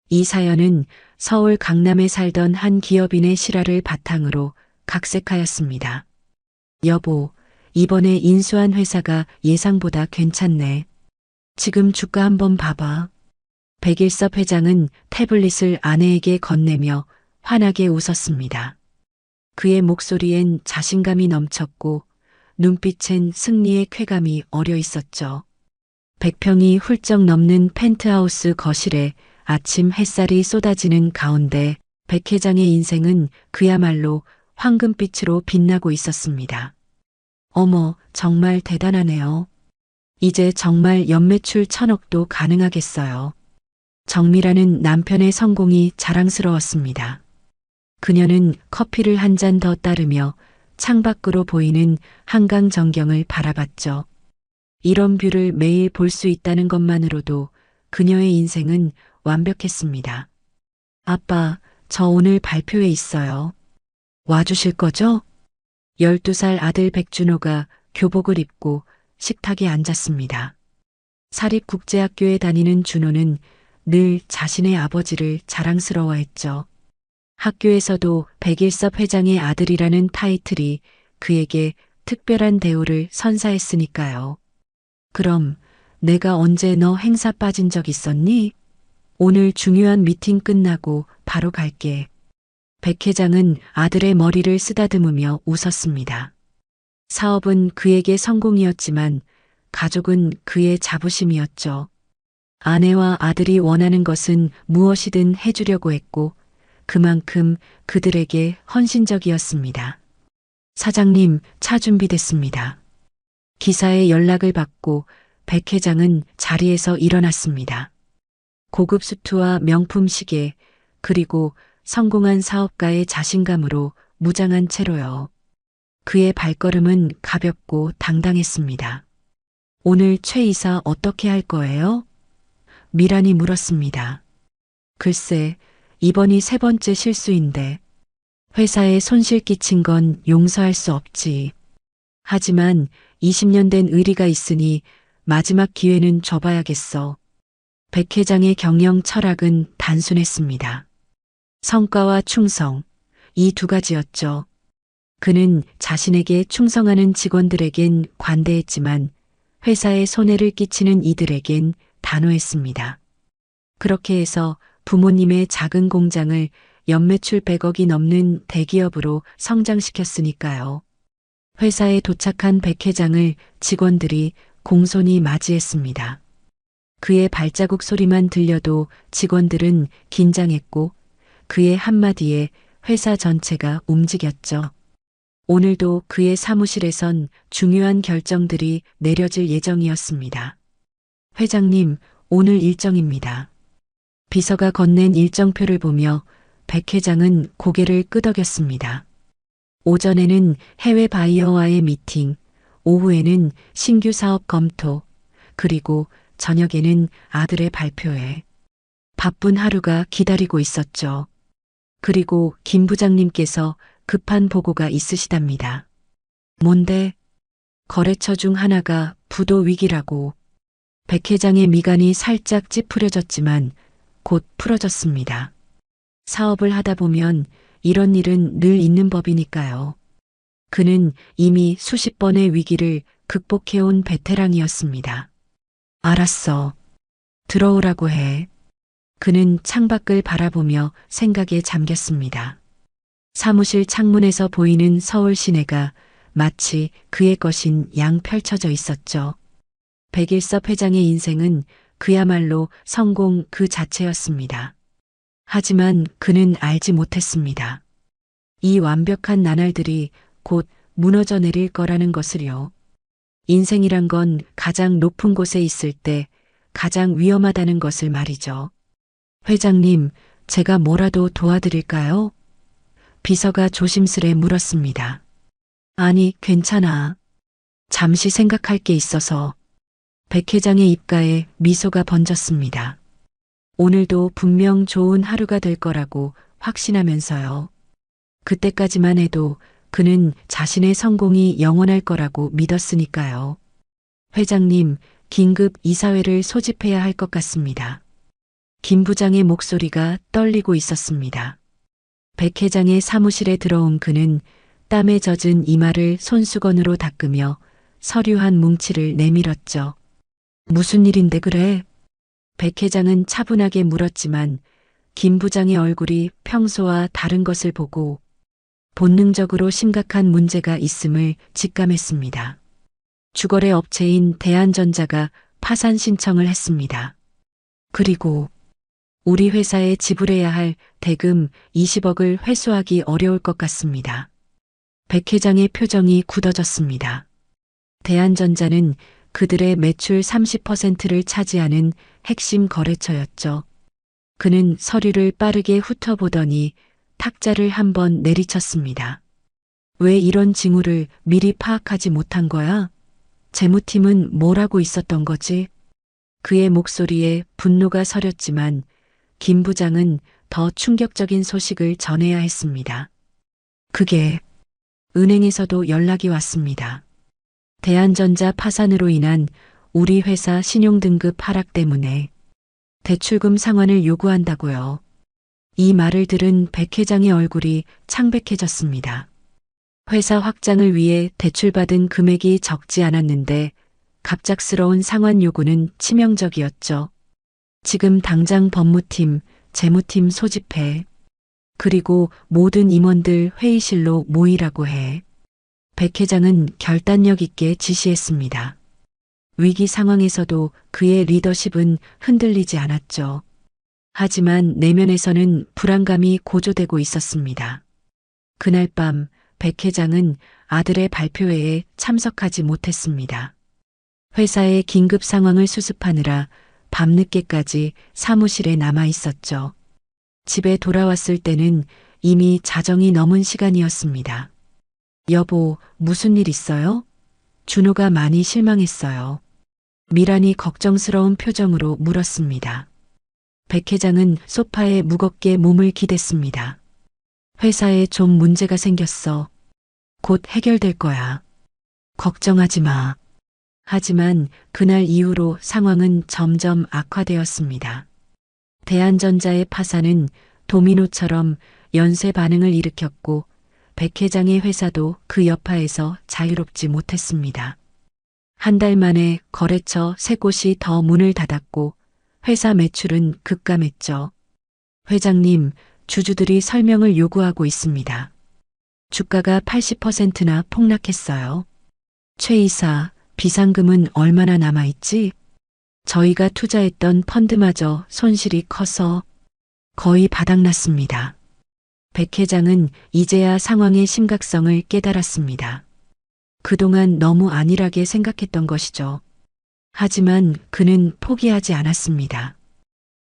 이 사연은 서울 강남에 살던 한 기업인의 실화를 바탕으로 각색하였습니다. 여보, 이번에 인수한 회사가 예상보다 괜찮네. 지금 주가 한번 봐봐. 백일섭 회장은 태블릿을 아내에게 건네며 환하게 웃었습니다. 그의 목소리엔 자신감이 넘쳤고 눈빛엔 승리의 쾌감이 어려 있었죠. 100평이 훌쩍 넘는 펜트하우스 거실에 아침 햇살이 쏟아지는 가운데 백 회장의 인생은 그야말로 황금빛으로 빛나고 있었습니다. 어머, 정말 대단하네요. 이제 정말 연매출 1,000억도 가능하겠어요. 정미라는 남편의 성공이 자랑스러웠습니다. 그녀는 커피를 한 잔 더 따르며 창밖으로 보이는 한강 전경을 바라봤죠. 이런 뷰를 매일 볼 수 있다는 것만으로도 그녀의 인생은 완벽했습니다. 아빠, 저 오늘 발표회 있어요. 와주실 거죠? 12살 아들 백준호가 교복을 입고 식탁에 앉았습니다. 사립국제학교에 다니는 준호는 늘 자신의 아버지를 자랑스러워했죠. 학교에서도 백일섭 회장의 아들이라는 타이틀이 그에게 특별한 대우를 선사했으니까요. 그럼 내가 언제 너 행사 빠진 적 있었니? 오늘 중요한 미팅 끝나고 바로 갈게. 백 회장은 아들의 머리를 쓰다듬으며 웃었습니다. 사업은 그에게 성공이었지만 가족은 그의 자부심이었죠. 아내와 아들이 원하는 것은 무엇이든 해주려고 했고 그만큼 그들에게 헌신적이었습니다. 사장님, 차 준비됐습니다. 기사의 연락을 받고 백 회장은 자리에서 일어났습니다. 고급 수트와 명품 시계, 그리고 성공한 사업가의 자신감으로 무장한 채로요. 그의 발걸음은 가볍고 당당했습니다. 오늘 최 이사 어떻게 할 거예요? 미란이 물었습니다. 글쎄, 이번이 3번째 실수인데 회사에 손실 끼친 건 용서할 수 없지. 하지만 20년 된 의리가 있으니 마지막 기회는 줘봐야겠어. 백 회장의 경영 철학은 단순했습니다. 성과와 충성, 이 두 가지였죠. 그는 자신에게 충성하는 직원들에겐 관대했지만 회사에 손해를 끼치는 이들에겐 단호했습니다. 그렇게 해서 부모님의 작은 공장을 연매출 100억이 넘는 대기업으로 성장시켰으니까요. 회사에 도착한 백 회장을 직원들이 공손히 맞이했습니다. 그의 발자국 소리만 들려도 직원들은 긴장했고 그의 한마디에 회사 전체가 움직였죠. 오늘도 그의 사무실에선 중요한 결정들이 내려질 예정이었습니다. 회장님, 오늘 일정입니다. 비서가 건넨 일정표를 보며 백 회장은 고개를 끄덕였습니다. 오전에는 해외 바이어와의 미팅, 오후에는 신규 사업 검토, 그리고 저녁에는 아들의 발표회. 바쁜 하루가 기다리고 있었죠. 그리고 김 부장님께서 급한 보고가 있으시답니다. 뭔데? 거래처 중 하나가 부도 위기라고. 백 회장의 미간이 살짝 찌푸려졌지만 곧 풀어졌습니다. 사업을 하다 보면 이런 일은 늘 있는 법이니까요. 그는 이미 수십 번의 위기를 극복해온 베테랑이었습니다. 알았어. 들어오라고 해. 그는 창밖을 바라보며 생각에 잠겼습니다. 사무실 창문에서 보이는 서울 시내가 마치 그의 것인 양 펼쳐져 있었죠. 백일섭 회장의 인생은 그야말로 성공 그 자체였습니다. 하지만 그는 알지 못했습니다. 이 완벽한 나날들이 곧 무너져 내릴 거라는 것을요. 인생이란 건 가장 높은 곳에 있을 때 가장 위험하다는 것을 말이죠. 회장님, 제가 뭐라도 도와드릴까요? 비서가 조심스레 물었습니다. 아니, 괜찮아. 잠시 생각할 게 있어서. 백 회장의 입가에 미소가 번졌습니다. 오늘도 분명 좋은 하루가 될 거라고 확신하면서요. 그때까지만 해도 그는 자신의 성공이 영원할 거라고 믿었으니까요. 회장님, 긴급 이사회를 소집해야 할 것 같습니다. 김 부장의 목소리가 떨리고 있었습니다. 백 회장의 사무실에 들어온 그는 땀에 젖은 이마를 손수건으로 닦으며 서류 한 뭉치를 내밀었죠. 무슨 일인데 그래? 백 회장은 차분하게 물었지만 김 부장의 얼굴이 평소와 다른 것을 보고 본능적으로 심각한 문제가 있음을 직감했습니다. 주거래 업체인 대한전자가 파산 신청을 했습니다. 그리고 우리 회사에 지불해야 할 대금 20억을 회수하기 어려울 것 같습니다. 백 회장의 표정이 굳어졌습니다. 대한전자는 그들의 매출 30%를 차지하는 핵심 거래처였죠. 그는 서류를 빠르게 훑어보더니 탁자를 한번 내리쳤습니다. 왜 이런 징후를 미리 파악하지 못한 거야? 재무팀은 뭘 하고 있었던 거지? 그의 목소리에 분노가 서렸지만 김 부장은 더 충격적인 소식을 전해야 했습니다. 그게 은행에서도 연락이 왔습니다. 대한전자 파산으로 인한 우리 회사 신용등급 하락 때문에 대출금 상환을 요구한다고요. 이 말을 들은 백 회장의 얼굴이 창백해졌습니다. 회사 확장을 위해 대출받은 금액이 적지 않았는데 갑작스러운 상환 요구는 치명적이었죠. 지금 당장 법무팀, 재무팀 소집해. 그리고 모든 임원들 회의실로 모이라고 해. 백 회장은 결단력 있게 지시했습니다. 위기 상황에서도 그의 리더십은 흔들리지 않았죠. 하지만 내면에서는 불안감이 고조되고 있었습니다. 그날 밤 백 회장은 아들의 발표회에 참석하지 못했습니다. 회사의 긴급 상황을 수습하느라 밤늦게까지 사무실에 남아 있었죠. 집에 돌아왔을 때는 이미 자정이 넘은 시간이었습니다. 여보, 무슨 일 있어요? 준호가 많이 실망했어요. 미란이 걱정스러운 표정으로 물었습니다. 백 회장은 소파에 무겁게 몸을 기댔습니다. 회사에 좀 문제가 생겼어. 곧 해결될 거야. 걱정하지 마. 하지만 그날 이후로 상황은 점점 악화되었습니다. 대한전자의 파산은 도미노처럼 연쇄 반응을 일으켰고 백 회장의 회사도 그 여파에서 자유롭지 못했습니다. 한 달 만에 거래처 3곳이 더 문을 닫았고 회사 매출은 급감했죠. 회장님, 주주들이 설명을 요구하고 있습니다. 주가가 80%나 폭락했어요. 최 이사, 비상금은 얼마나 남아있지? 저희가 투자했던 펀드마저 손실이 커서 거의 바닥났습니다. 백 회장은 이제야 상황의 심각성을 깨달았습니다. 그동안 너무 안일하게 생각했던 것이죠. 하지만 그는 포기하지 않았습니다.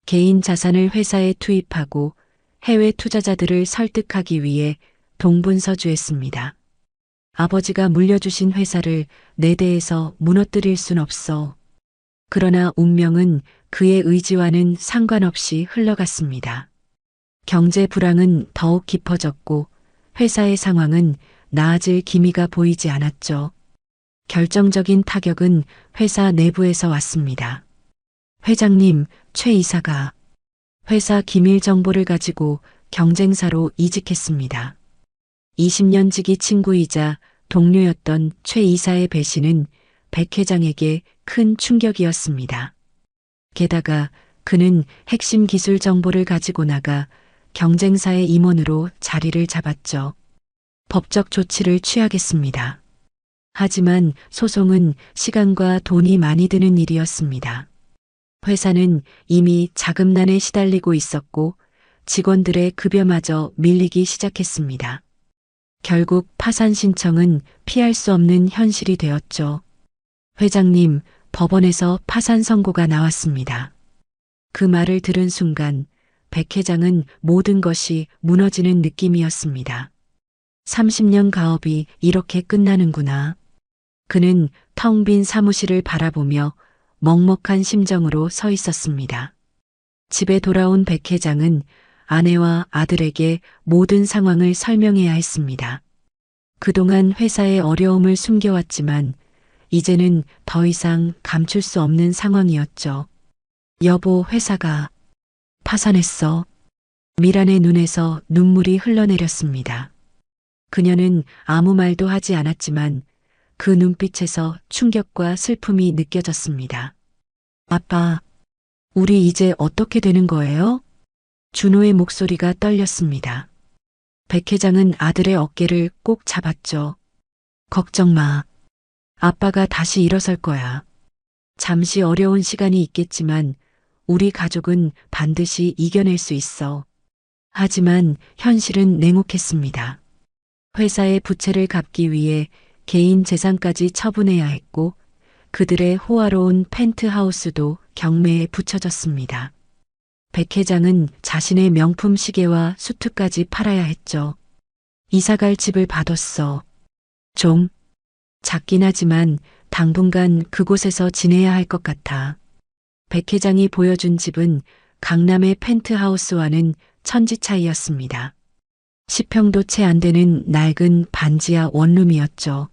개인 자산을 회사에 투입하고 해외 투자자들을 설득하기 위해 동분서주했습니다. 아버지가 물려주신 회사를 내 대에서 무너뜨릴 순 없어. 그러나 운명은 그의 의지와는 상관없이 흘러갔습니다. 경제 불황은 더욱 깊어졌고 회사의 상황은 나아질 기미가 보이지 않았죠. 결정적인 타격은 회사 내부에서 왔습니다. 회장님, 최 이사가 회사 기밀 정보를 가지고 경쟁사로 이직했습니다. 20년 지기 친구이자 동료였던 최 이사의 배신은 백 회장에게 큰 충격이었습니다. 게다가 그는 핵심 기술 정보를 가지고 나가 경쟁사의 임원으로 자리를 잡았죠. 법적 조치를 취하겠습니다. 하지만 소송은 시간과 돈이 많이 드는 일이었습니다. 회사는 이미 자금난에 시달리고 있었고 직원들의 급여마저 밀리기 시작했습니다. 결국 파산 신청은 피할 수 없는 현실이 되었죠. 회장님, 법원에서 파산 선고가 나왔습니다. 그 말을 들은 순간 백 회장은 모든 것이 무너지는 느낌이었습니다. 30년 가업이 이렇게 끝나는구나. 그는 텅 빈 사무실을 바라보며 먹먹한 심정으로 서 있었습니다. 집에 돌아온 백 회장은 아내와 아들에게 모든 상황을 설명해야 했습니다. 그동안 회사의 어려움을 숨겨왔지만 이제는 더 이상 감출 수 없는 상황이었죠. 여보, 회사가 파산했어. 미란의 눈에서 눈물이 흘러내렸습니다. 그녀는 아무 말도 하지 않았지만 그 눈빛에서 충격과 슬픔이 느껴졌습니다. 아빠, 우리 이제 어떻게 되는 거예요? 준호의 목소리가 떨렸습니다. 백 회장은 아들의 어깨를 꼭 잡았죠. 걱정 마. 아빠가 다시 일어설 거야. 잠시 어려운 시간이 있겠지만 우리 가족은 반드시 이겨낼 수 있어. 하지만 현실은 냉혹했습니다. 회사의 부채를 갚기 위해 개인 재산까지 처분해야 했고 그들의 호화로운 펜트하우스도 경매에 붙여졌습니다. 백 회장은 자신의 명품 시계와 수트까지 팔아야 했죠. 이사갈 집을 봐뒀어. 좀 작긴 하지만 당분간 그곳에서 지내야 할 것 같아. 백 회장이 보여준 집은 강남의 펜트하우스와는 천지 차이였습니다. 10평도 채 안 되는 낡은 반지하 원룸이었죠.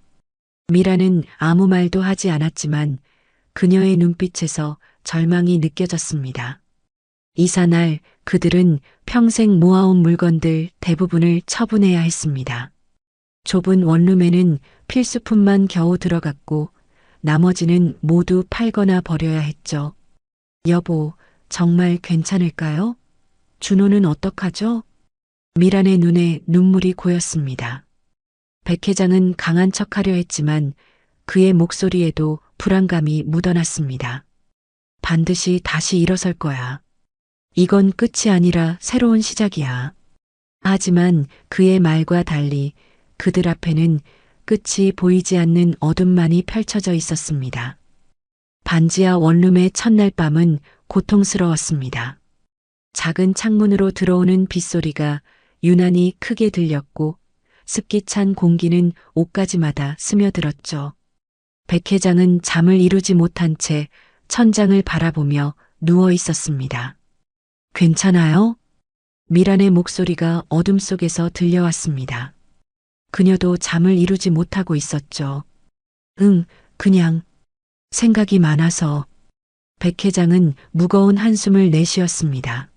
미라는 아무 말도 하지 않았지만 그녀의 눈빛에서 절망이 느껴졌습니다. 이사 날 그들은 평생 모아온 물건들 대부분을 처분해야 했습니다. 좁은 원룸에는 필수품만 겨우 들어갔고 나머지는 모두 팔거나 버려야 했죠. 여보, 정말 괜찮을까요? 준호는 어떡하죠? 미란의 눈에 눈물이 고였습니다. 백 회장은 강한 척하려 했지만 그의 목소리에도 불안감이 묻어났습니다. 반드시 다시 일어설 거야. 이건 끝이 아니라 새로운 시작이야. 하지만 그의 말과 달리 그들 앞에는 끝이 보이지 않는 어둠만이 펼쳐져 있었습니다. 반지하 원룸의 첫날 밤은 고통스러웠습니다. 작은 창문으로 들어오는 빗소리가 유난히 크게 들렸고 습기 찬 공기는 옷가지마다 스며들었죠. 백 회장은 잠을 이루지 못한 채 천장을 바라보며 누워 있었습니다. 괜찮아요? 미란의 목소리가 어둠 속에서 들려왔습니다. 그녀도 잠을 이루지 못하고 있었죠. 응, 그냥 생각이 많아서. 백 회장은 무거운 한숨을 내쉬었습니다.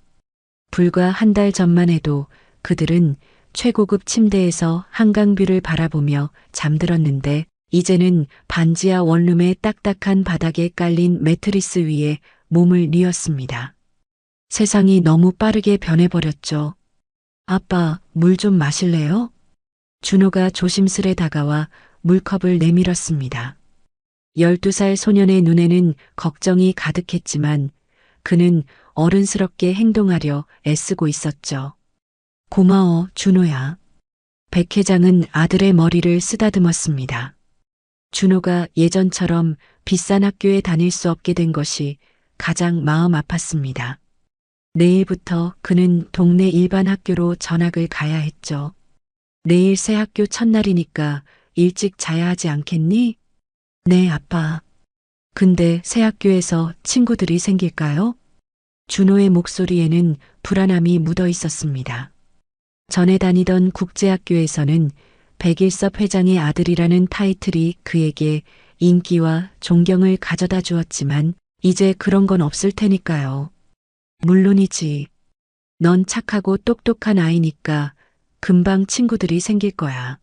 불과 한 달 전만 해도 그들은 최고급 침대에서 한강뷰를 바라보며 잠들었는데 이제는 반지하 원룸의 딱딱한 바닥에 깔린 매트리스 위에 몸을 뉘었습니다. 세상이 너무 빠르게 변해버렸죠. 아빠, 물 좀 마실래요? 준호가 조심스레 다가와 물컵을 내밀었습니다. 12살 소년의 눈에는 걱정이 가득했지만 그는 어른스럽게 행동하려 애쓰고 있었죠. 고마워, 준호야. 백 회장은 아들의 머리를 쓰다듬었습니다. 준호가 예전처럼 비싼 학교에 다닐 수 없게 된 것이 가장 마음 아팠습니다. 내일부터 그는 동네 일반 학교로 전학을 가야 했죠. 내일 새 학교 첫날이니까 일찍 자야 하지 않겠니? 네, 아빠. 근데 새 학교에서 친구들이 생길까요? 준호의 목소리에는 불안함이 묻어 있었습니다. 전에 다니던 국제학교에서는 백일섭 회장의 아들이라는 타이틀이 그에게 인기와 존경을 가져다 주었지만 이제 그런 건 없을 테니까요. 물론이지. 넌 착하고 똑똑한 아이니까 금방 친구들이 생길 거야.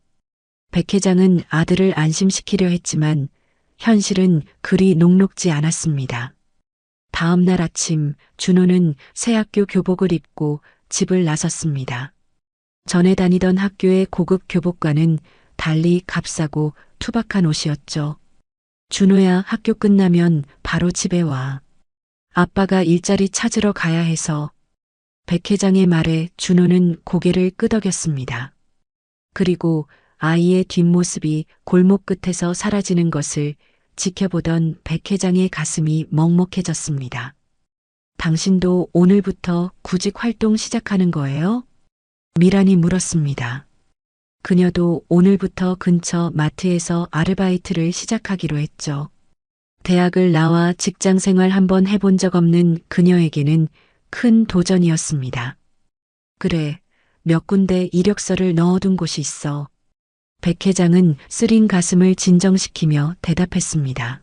백 회장은 아들을 안심시키려 했지만 현실은 그리 녹록지 않았습니다. 다음 날 아침 준호는 새 학교 교복을 입고 집을 나섰습니다. 전에 다니던 학교의 고급 교복과는 달리 값싸고 투박한 옷이었죠. 준호야, 학교 끝나면 바로 집에 와. 아빠가 일자리 찾으러 가야 해서. 백 회장의 말에 준호는 고개를 끄덕였습니다. 그리고 아이의 뒷모습이 골목 끝에서 사라지는 것을 지켜보던 백 회장의 가슴이 먹먹해졌습니다. 당신도 오늘부터 구직 활동 시작하는 거예요? 미란이 물었습니다. 그녀도 오늘부터 근처 마트에서 아르바이트를 시작하기로 했죠. 대학을 나와 직장 생활 한번 해본 적 없는 그녀에게는 큰 도전이었습니다. 그래, 몇 군데 이력서를 넣어둔 곳이 있어. 백 회장은 쓰린 가슴을 진정시키며 대답했습니다.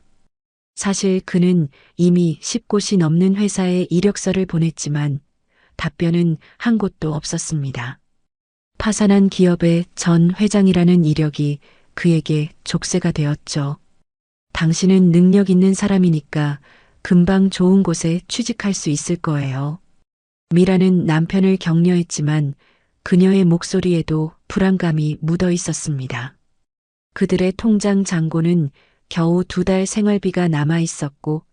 사실 그는 이미 10곳이 넘는 회사에 이력서를 보냈지만 답변은 한 곳도 없었습니다. 파산한 기업의 전 회장이라는 이력이 그에게 족쇄가 되었죠. 당신은 능력 있는 사람이니까 금방 좋은 곳에 취직할 수 있을 거예요. 미라는 남편을 격려했지만 그녀의 목소리에도 불안감이 묻어 있었습니다. 그들의 통장 잔고는 겨우 2달 생활비가 남아 있었고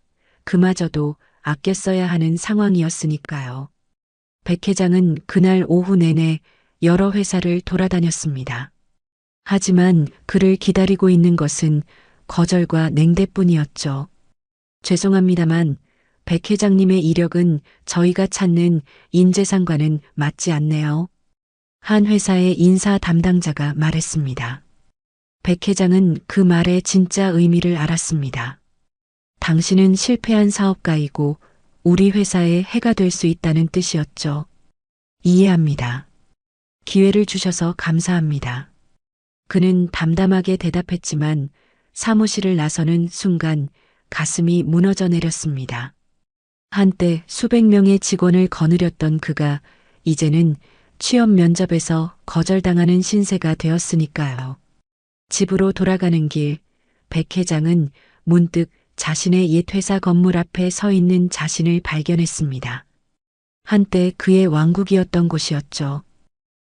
그마저도 아껴 써야 하는 상황이었으니까요. 백 회장은 그날 오후 내내 여러 회사를 돌아다녔습니다. 하지만 그를 기다리고 있는 것은 거절과 냉대뿐이었죠. 죄송합니다만 백 회장님의 이력은 저희가 찾는 인재상과는 맞지 않네요. 한 회사의 인사 담당자가 말했습니다. 백 회장은 그 말의 진짜 의미를 알았습니다. 당신은 실패한 사업가이고 우리 회사에 해가 될 수 있다는 뜻이었죠. 이해합니다. 기회를 주셔서 감사합니다. 그는 담담하게 대답했지만 사무실을 나서는 순간 가슴이 무너져 내렸습니다. 한때 수백 명의 직원을 거느렸던 그가 이제는 취업 면접에서 거절당하는 신세가 되었으니까요. 집으로 돌아가는 길, 백 회장은 문득 자신의 옛 회사 건물 앞에 서 있는 자신을 발견했습니다. 한때 그의 왕국이었던 곳이었죠.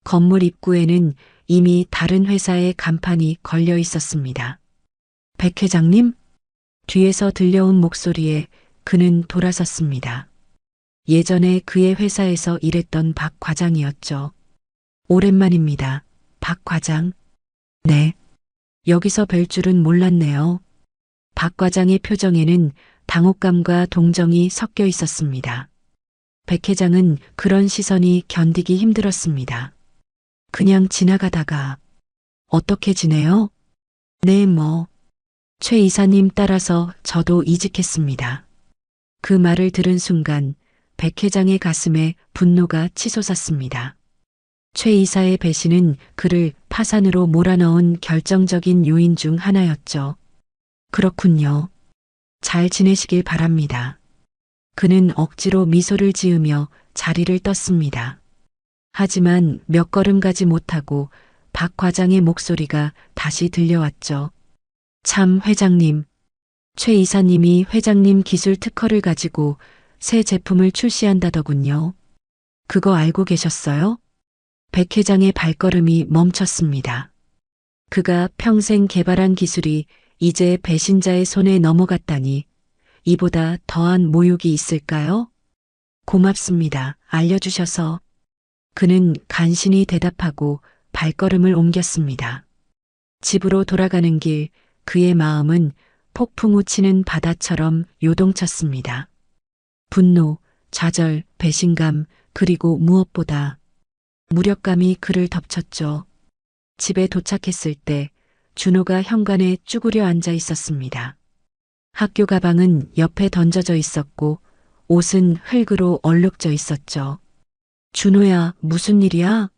건물 입구에는 이미 다른 회사의 간판이 걸려 있었습니다. 백 회장님? 뒤에서 들려온 목소리에 그는 돌아섰습니다. 예전에 그의 회사에서 일했던 박 과장이었죠. 오랜만입니다. 박 과장. 네. 여기서 뵐 줄은 몰랐네요. 박 과장의 표정에는 당혹감과 동정이 섞여 있었습니다. 백 회장은 그런 시선이 견디기 힘들었습니다. 그냥 지나가다가 어떻게 지내요? 네, 최 이사님 따라서 저도 이직했습니다. 그 말을 들은 순간 백 회장의 가슴에 분노가 치솟았습니다. 최 이사의 배신은 그를 파산으로 몰아넣은 결정적인 요인 중 하나였죠. 그렇군요. 잘 지내시길 바랍니다. 그는 억지로 미소를 지으며 자리를 떴습니다. 하지만 몇 걸음 가지 못하고 박 과장의 목소리가 다시 들려왔죠. 참 회장님. 최 이사님이 회장님 기술 특허를 가지고 새 제품을 출시한다더군요. 그거 알고 계셨어요? 백 회장의 발걸음이 멈췄습니다. 그가 평생 개발한 기술이 이제 배신자의 손에 넘어갔다니 이보다 더한 모욕이 있을까요? 고맙습니다. 알려주셔서. 그는 간신히 대답하고 발걸음을 옮겼습니다. 집으로 돌아가는 길 그의 마음은 폭풍 우치는 바다처럼 요동쳤습니다. 분노, 좌절, 배신감, 그리고 무엇보다 무력감이 그를 덮쳤죠. 집에 도착했을 때 준호가 현관에 쭈그려 앉아 있었습니다. 학교 가방은 옆에 던져져 있었고 옷은 흙으로 얼룩져 있었죠. 준호야, 무슨 일이야?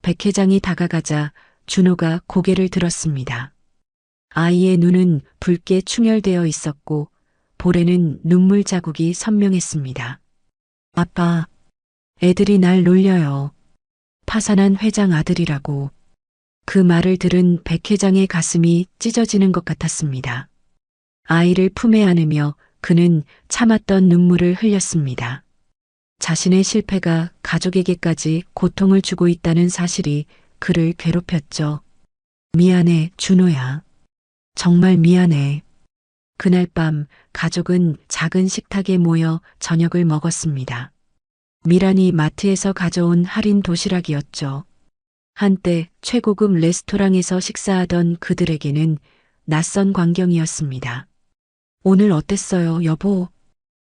백 회장이 다가가자 준호가 고개를 들었습니다. 아이의 눈은 붉게 충혈되어 있었고 볼에는 눈물 자국이 선명했습니다. 아빠, 애들이 날 놀려요. 파산한 회장 아들이라고. 그 말을 들은 백 회장의 가슴이 찢어지는 것 같았습니다. 아이를 품에 안으며 그는 참았던 눈물을 흘렸습니다. 자신의 실패가 가족에게까지 고통을 주고 있다는 사실이 그를 괴롭혔죠. 미안해, 준호야. 정말 미안해. 그날 밤 가족은 작은 식탁에 모여 저녁을 먹었습니다. 미란이 마트에서 가져온 할인 도시락이었죠. 한때 최고급 레스토랑에서 식사하던 그들에게는 낯선 광경이었습니다. 오늘 어땠어요, 여보?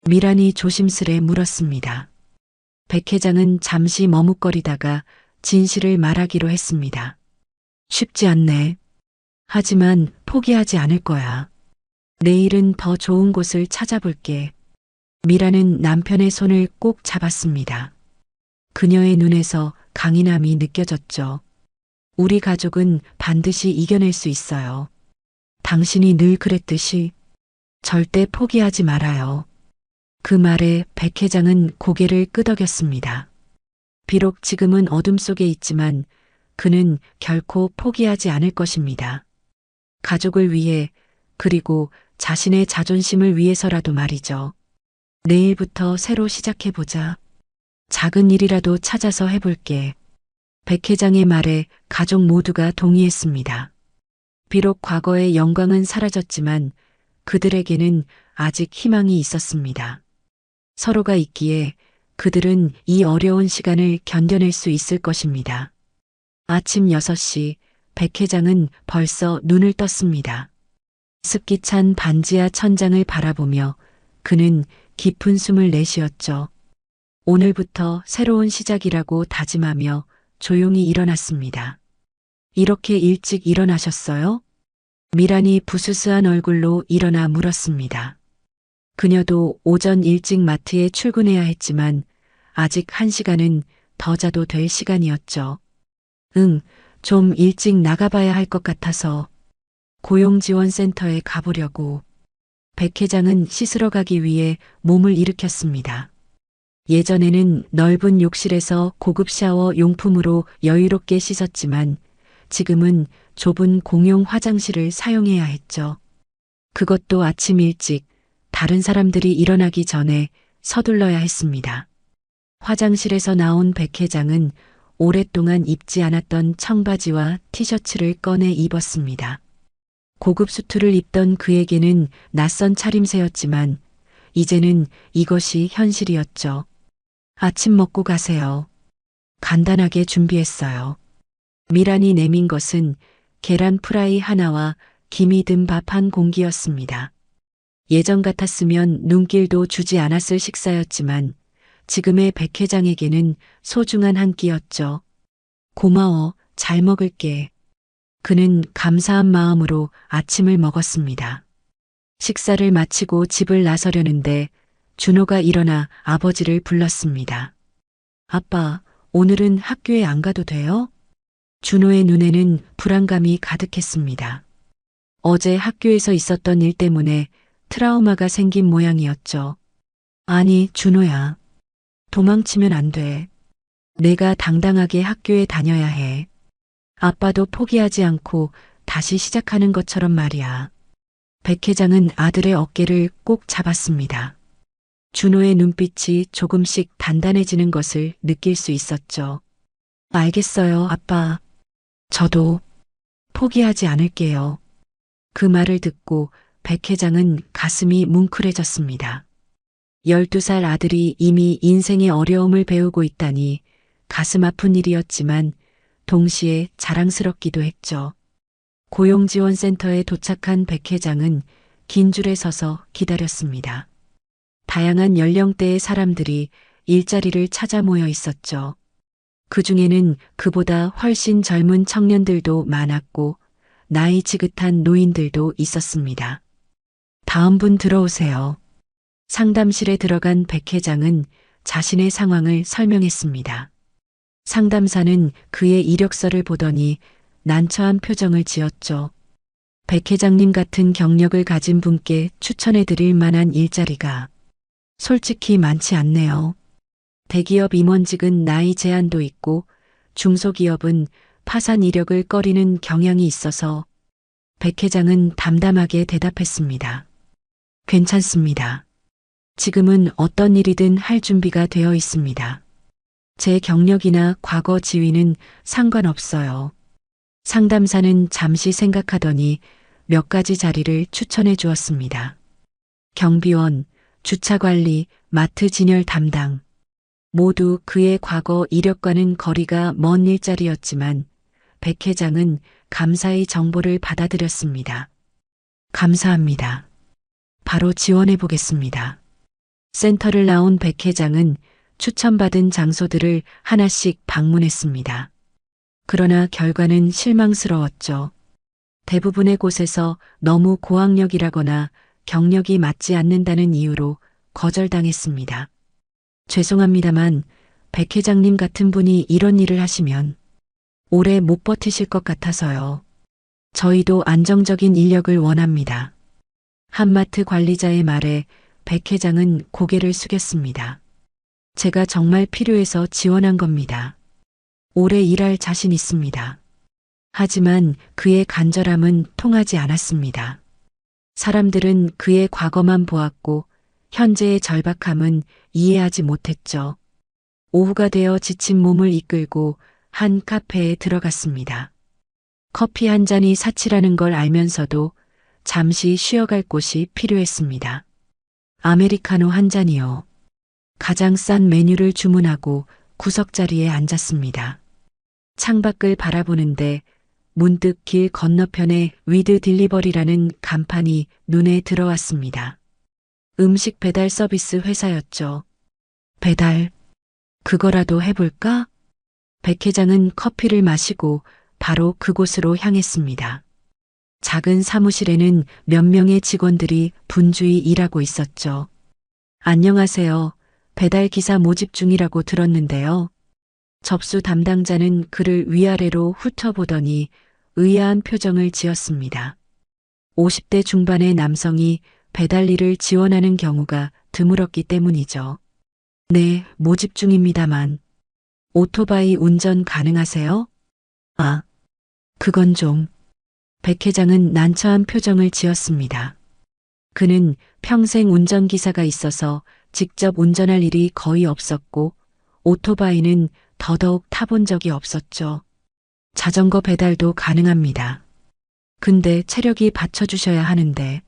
미란이 조심스레 물었습니다. 백 회장은 잠시 머뭇거리다가 진실을 말하기로 했습니다. 쉽지 않네. 하지만 포기하지 않을 거야. 내일은 더 좋은 곳을 찾아볼게. 미라는 남편의 손을 꼭 잡았습니다. 그녀의 눈에서 강인함이 느껴졌죠. 우리 가족은 반드시 이겨낼 수 있어요. 당신이 늘 그랬듯이 절대 포기하지 말아요. 그 말에 백 회장은 고개를 끄덕였습니다. 비록 지금은 어둠 속에 있지만 그는 결코 포기하지 않을 것입니다. 가족을 위해, 그리고 자신의 자존심을 위해서라도 말이죠. 내일부터 새로 시작해보자. 작은 일이라도 찾아서 해볼게. 백 회장의 말에 가족 모두가 동의했습니다. 비록 과거의 영광은 사라졌지만 그들에게는 아직 희망이 있었습니다. 서로가 있기에 그들은 이 어려운 시간을 견뎌낼 수 있을 것입니다. 아침 6시 백 회장은 벌써 눈을 떴습니다. 습기 찬 반지하 천장을 바라보며 그는 깊은 숨을 내쉬었죠. 오늘부터 새로운 시작이라고 다짐하며 조용히 일어났습니다. 이렇게 일찍 일어나셨어요? 미란이 부스스한 얼굴로 일어나 물었습니다. 그녀도 오전 일찍 마트에 출근해야 했지만 아직 1시간은 더 자도 될 시간이었죠. 응, 좀 일찍 나가봐야 할 것 같아서 고용지원센터에 가보려고. 백 회장은 씻으러 가기 위해 몸을 일으켰습니다. 예전에는 넓은 욕실에서 고급 샤워 용품으로 여유롭게 씻었지만 지금은 좁은 공용 화장실을 사용해야 했죠. 그것도 아침 일찍 다른 사람들이 일어나기 전에 서둘러야 했습니다. 화장실에서 나온 백 회장은 오랫동안 입지 않았던 청바지와 티셔츠를 꺼내 입었습니다. 고급 수트를 입던 그에게는 낯선 차림새였지만 이제는 이것이 현실이었죠. 아침 먹고 가세요. 간단하게 준비했어요. 미란이 내민 것은 계란 프라이 하나와 김이 든 밥 한 공기였습니다. 예전 같았으면 눈길도 주지 않았을 식사였지만 지금의 백 회장에게는 소중한 한 끼였죠. 고마워, 잘 먹을게. 그는 감사한 마음으로 아침을 먹었습니다. 식사를 마치고 집을 나서려는데 준호가 일어나 아버지를 불렀습니다. 아빠, 오늘은 학교에 안 가도 돼요? 준호의 눈에는 불안감이 가득했습니다. 어제 학교에서 있었던 일 때문에 트라우마가 생긴 모양이었죠. 아니, 준호야. 도망치면 안 돼. 내가 당당하게 학교에 다녀야 해. 아빠도 포기하지 않고 다시 시작하는 것처럼 말이야. 백 회장은 아들의 어깨를 꼭 잡았습니다. 준호의 눈빛이 조금씩 단단해지는 것을 느낄 수 있었죠. 알겠어요, 아빠. 저도 포기하지 않을게요. 그 말을 듣고 백 회장은 가슴이 뭉클해졌습니다. 12살 아들이 이미 인생의 어려움을 배우고 있다니 가슴 아픈 일이었지만 동시에 자랑스럽기도 했죠. 고용지원센터에 도착한 백 회장은 긴 줄에 서서 기다렸습니다. 다양한 연령대의 사람들이 일자리를 찾아 모여 있었죠. 그 중에는 그보다 훨씬 젊은 청년들도 많았고 나이 지긋한 노인들도 있었습니다. 다음 분 들어오세요. 상담실에 들어간 백 회장은 자신의 상황을 설명했습니다. 상담사는 그의 이력서를 보더니 난처한 표정을 지었죠. 백 회장님 같은 경력을 가진 분께 추천해 드릴 만한 일자리가 솔직히 많지 않네요. 대기업 임원직은 나이 제한도 있고 중소기업은 파산 이력을 꺼리는 경향이 있어서 백 회장은 담담하게 대답했습니다. 괜찮습니다. 지금은 어떤 일이든 할 준비가 되어 있습니다. 제 경력이나 과거 지위는 상관없어요. 상담사는 잠시 생각하더니 몇 가지 자리를 추천해 주었습니다. 경비원, 주차관리, 마트 진열 담당. 모두 그의 과거 이력과는 거리가 먼 일자리였지만 백 회장은 감사히 정보를 받아들였습니다. 감사합니다. 바로 지원해 보겠습니다. 센터를 나온 백 회장은 추천받은 장소들을 하나씩 방문했습니다. 그러나 결과는 실망스러웠죠. 대부분의 곳에서 너무 고학력이라거나 경력이 맞지 않는다는 이유로 거절당했습니다. 죄송합니다만 백 회장님 같은 분이 이런 일을 하시면 오래 못 버티실 것 같아서요. 저희도 안정적인 인력을 원합니다. 한마트 관리자의 말에 백 회장은 고개를 숙였습니다. 제가 정말 필요해서 지원한 겁니다. 오래 일할 자신 있습니다. 하지만 그의 간절함은 통하지 않았습니다. 사람들은 그의 과거만 보았고 현재의 절박함은 이해하지 못했죠. 오후가 되어 지친 몸을 이끌고 한 카페에 들어갔습니다. 커피 한 잔이 사치라는 걸 알면서도 잠시 쉬어갈 곳이 필요했습니다. 아메리카노 한 잔이요. 가장 싼 메뉴를 주문하고 구석자리에 앉았습니다. 창밖을 바라보는데 문득 길 건너편에 위드 딜리버리라는 간판이 눈에 들어왔습니다. 음식 배달 서비스 회사였죠. 배달, 그거라도 해볼까? 백 회장은 커피를 마시고 바로 그곳으로 향했습니다. 작은 사무실에는 몇 명의 직원들이 분주히 일하고 있었죠. 안녕하세요. 배달 기사 모집 중이라고 들었는데요. 접수 담당자는 그를 위아래로 훑어보더니 의아한 표정을 지었습니다. 50대 중반의 남성이 배달 일을 지원하는 경우가 드물었기 때문이죠. 네, 모집 중입니다만. 오토바이 운전 가능하세요? 아, 그건 좀. 백 회장은 난처한 표정을 지었습니다. 그는 평생 운전기사가 있어서 직접 운전할 일이 거의 없었고 오토바이는 더더욱 타본 적이 없었죠. 자전거 배달도 가능합니다. 근데 체력이 받쳐주셔야 하는데.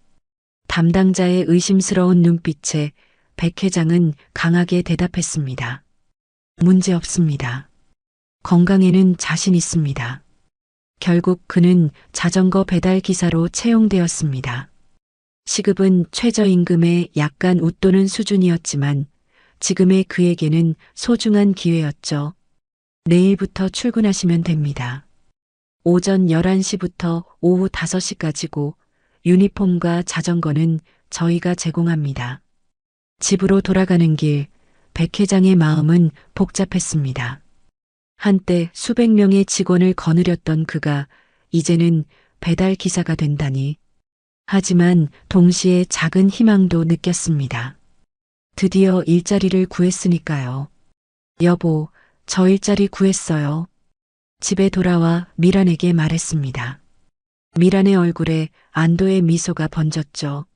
담당자의 의심스러운 눈빛에 백 회장은 강하게 대답했습니다. 문제 없습니다. 건강에는 자신 있습니다. 결국 그는 자전거 배달 기사로 채용되었습니다. 시급은 최저임금에 약간 웃도는 수준이었지만 지금의 그에게는 소중한 기회였죠. 내일부터 출근하시면 됩니다. 오전 11시부터 오후 5시까지고 유니폼과 자전거는 저희가 제공합니다. 집으로 돌아가는 길, 백 회장의 마음은 복잡했습니다. 한때 수백 명의 직원을 거느렸던 그가 이제는 배달 기사가 된다니. 하지만 동시에 작은 희망도 느꼈습니다. 드디어 일자리를 구했으니까요. 여보, 저 일자리 구했어요. 집에 돌아와 미란에게 말했습니다. 미란의 얼굴에 안도의 미소가 번졌죠.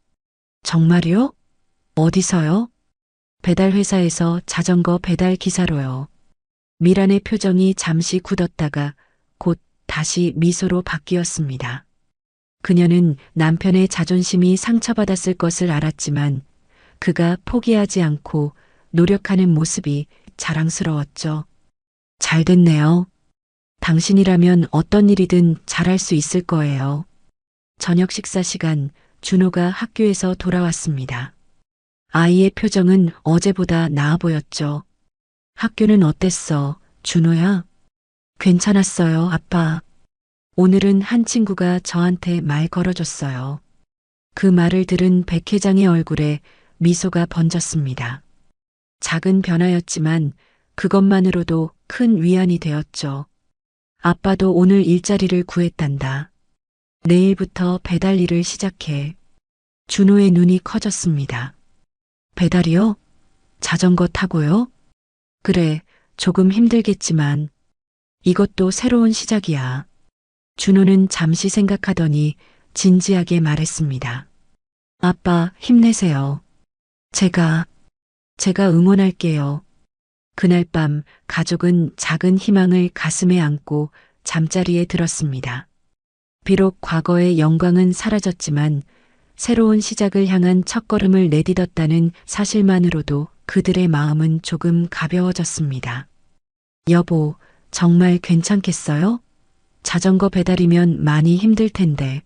정말요? 어디서요? 배달 회사에서 자전거 배달 기사로요. 미란의 표정이 잠시 굳었다가 곧 다시 미소로 바뀌었습니다. 그녀는 남편의 자존심이 상처받았을 것을 알았지만 그가 포기하지 않고 노력하는 모습이 자랑스러웠죠. 잘 됐네요. 당신이라면 어떤 일이든 잘할 수 있을 거예요. 저녁 식사 시간, 준호가 학교에서 돌아왔습니다. 아이의 표정은 어제보다 나아 보였죠. 학교는 어땠어, 준호야? 괜찮았어요, 아빠. 오늘은 한 친구가 저한테 말 걸어줬어요. 그 말을 들은 백 회장의 얼굴에 미소가 번졌습니다. 작은 변화였지만 그것만으로도 큰 위안이 되었죠. 아빠도 오늘 일자리를 구했단다. 내일부터 배달 일을 시작해. 준호의 눈이 커졌습니다. 배달이요? 자전거 타고요? 그래, 조금 힘들겠지만 이것도 새로운 시작이야. 준호는 잠시 생각하더니 진지하게 말했습니다. 아빠, 힘내세요. 제가 응원할게요. 그날 밤 가족은 작은 희망을 가슴에 안고 잠자리에 들었습니다. 비록 과거의 영광은 사라졌지만 새로운 시작을 향한 첫걸음을 내딛었다는 사실만으로도 그들의 마음은 조금 가벼워졌습니다. 여보, 정말 괜찮겠어요? 자전거 배달이면 많이 힘들 텐데.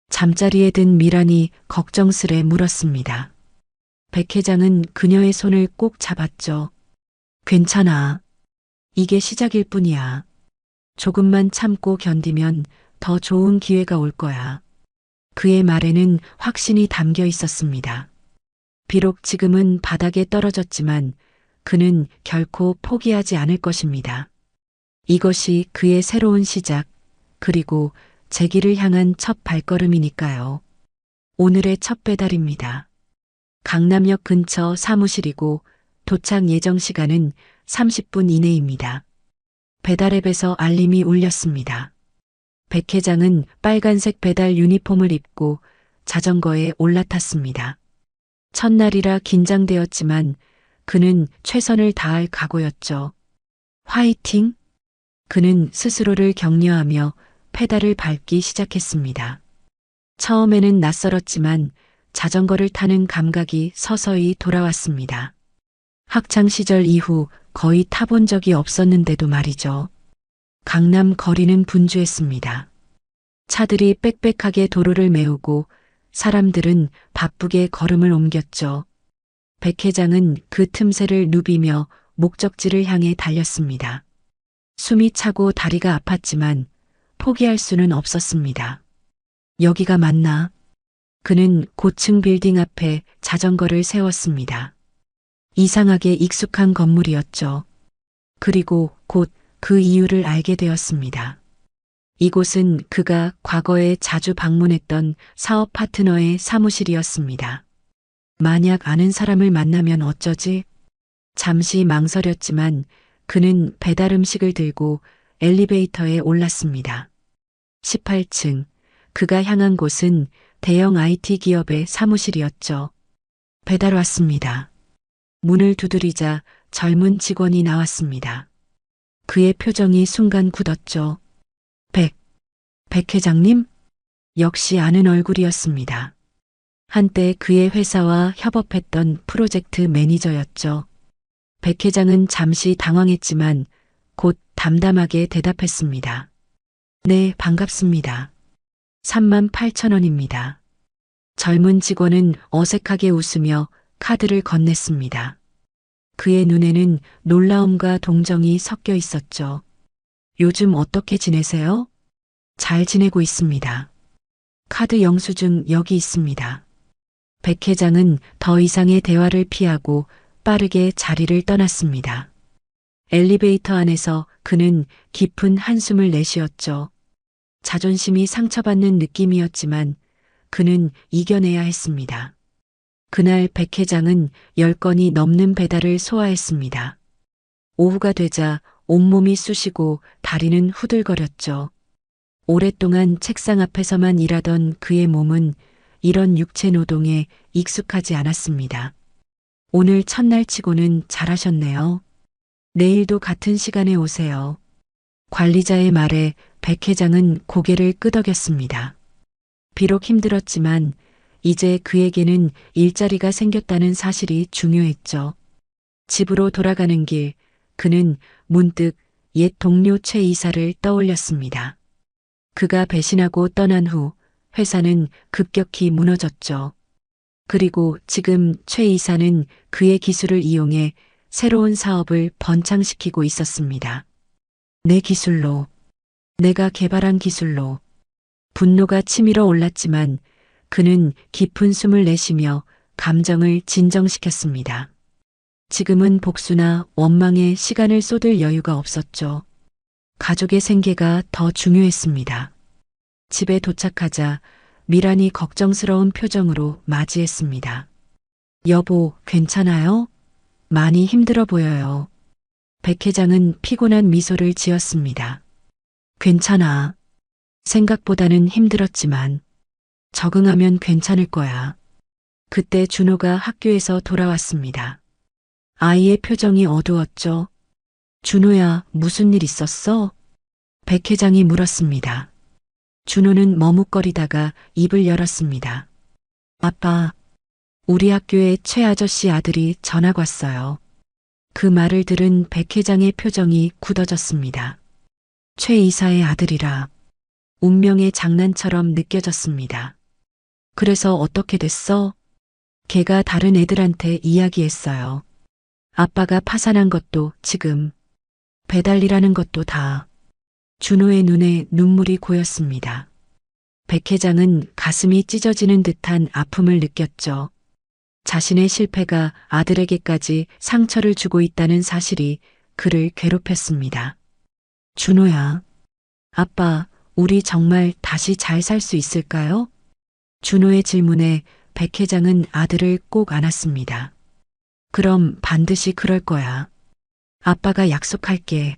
잠자리에 든 미란이 걱정스레 물었습니다. 백 회장은 그녀의 손을 꼭 잡았죠. 괜찮아. 이게 시작일 뿐이야. 조금만 참고 견디면 더 좋은 기회가 올 거야. 그의 말에는 확신이 담겨 있었습니다. 비록 지금은 바닥에 떨어졌지만 그는 결코 포기하지 않을 것입니다. 이것이 그의 새로운 시작, 그리고 재기를 향한 첫 발걸음이니까요. 오늘의 첫 배달입니다. 강남역 근처 사무실이고 도착 예정 시간은 30분 이내입니다. 배달앱에서 알림이 울렸습니다. 백 회장은 빨간색 배달 유니폼을 입고 자전거에 올라탔습니다. 첫날이라 긴장되었지만 그는 최선을 다할 각오였죠. 화이팅! 그는 스스로를 격려하며 페달을 밟기 시작했습니다. 처음에는 낯설었지만 자전거를 타는 감각이 서서히 돌아왔습니다. 학창 시절 이후 거의 타본 적이 없었는데도 말이죠. 강남 거리는 분주했습니다. 차들이 빽빽하게 도로를 메우고 사람들은 바쁘게 걸음을 옮겼죠. 백 회장은 그 틈새를 누비며 목적지를 향해 달렸습니다. 숨이 차고 다리가 아팠지만 포기할 수는 없었습니다. 여기가 맞나? 그는 고층 빌딩 앞에 자전거를 세웠습니다. 이상하게 익숙한 건물이었죠. 그리고 곧 그 이유를 알게 되었습니다. 이곳은 그가 과거에 자주 방문했던 사업 파트너의 사무실이었습니다. 만약 아는 사람을 만나면 어쩌지? 잠시 망설였지만 그는 배달 음식을 들고 엘리베이터에 올랐습니다. 18층. 그가 향한 곳은 대형 IT 기업의 사무실이었죠. 배달 왔습니다. 문을 두드리자 젊은 직원이 나왔습니다. 그의 표정이 순간 굳었죠. 백 회장님? 역시 아는 얼굴이었습니다. 한때 그의 회사와 협업했던 프로젝트 매니저였죠. 백 회장은 잠시 당황했지만 곧 담담하게 대답했습니다. 네, 반갑습니다. 38,000원입니다. 젊은 직원은 어색하게 웃으며 카드를 건넸습니다. 그의 눈에는 놀라움과 동정이 섞여 있었죠. 요즘 어떻게 지내세요? 잘 지내고 있습니다. 카드 영수증 여기 있습니다. 백 회장은 더 이상의 대화를 피하고 빠르게 자리를 떠났습니다. 엘리베이터 안에서 그는 깊은 한숨을 내쉬었죠. 자존심이 상처받는 느낌이었지만 그는 이겨내야 했습니다. 그날 백 회장은 10건이 넘는 배달을 소화했습니다. 오후가 되자 온몸이 쑤시고 다리는 후들거렸죠. 오랫동안 책상 앞에서만 일하던 그의 몸은 이런 육체 노동에 익숙하지 않았습니다. 오늘 첫날 치고는 잘하셨네요. 내일도 같은 시간에 오세요. 관리자의 말에 백 회장은 고개를 끄덕였습니다. 비록 힘들었지만 이제 그에게는 일자리가 생겼다는 사실이 중요했죠. 집으로 돌아가는 길, 그는 문득 옛 동료 최 이사를 떠올렸습니다. 그가 배신하고 떠난 후 회사는 급격히 무너졌죠. 그리고 지금 최 이사는 그의 기술을 이용해 새로운 사업을 번창시키고 있었습니다. 내 기술로, 내가 개발한 기술로. 분노가 치밀어 올랐지만 그는 깊은 숨을 내쉬며 감정을 진정시켰습니다. 지금은 복수나 원망에 시간을 쏟을 여유가 없었죠. 가족의 생계가 더 중요했습니다. 집에 도착하자 미란이 걱정스러운 표정으로 맞이했습니다. 여보, 괜찮아요? 많이 힘들어 보여요. 백 회장은 피곤한 미소를 지었습니다. 괜찮아. 생각보다는 힘들었지만 적응하면 괜찮을 거야. 그때 준호가 학교에서 돌아왔습니다. 아이의 표정이 어두웠죠. 준호야, 무슨 일 있었어? 백 회장이 물었습니다. 준호는 머뭇거리다가 입을 열었습니다. 아빠, 우리 학교에 최 아저씨 아들이 전학 왔어요. 그 말을 들은 백 회장의 표정이 굳어졌습니다. 최 이사의 아들이라 운명의 장난처럼 느껴졌습니다. 그래서 어떻게 됐어? 걔가 다른 애들한테 이야기했어요. 아빠가 파산한 것도 지금, 배달이라는 것도 다. 준호의 눈에 눈물이 고였습니다. 백 회장은 가슴이 찢어지는 듯한 아픔을 느꼈죠. 자신의 실패가 아들에게까지 상처를 주고 있다는 사실이 그를 괴롭혔습니다. 준호야, 아빠, 우리 정말 다시 잘 살 수 있을까요? 준호의 질문에 백 회장은 아들을 꼭 안았습니다. 그럼 반드시 그럴 거야. 아빠가 약속할게.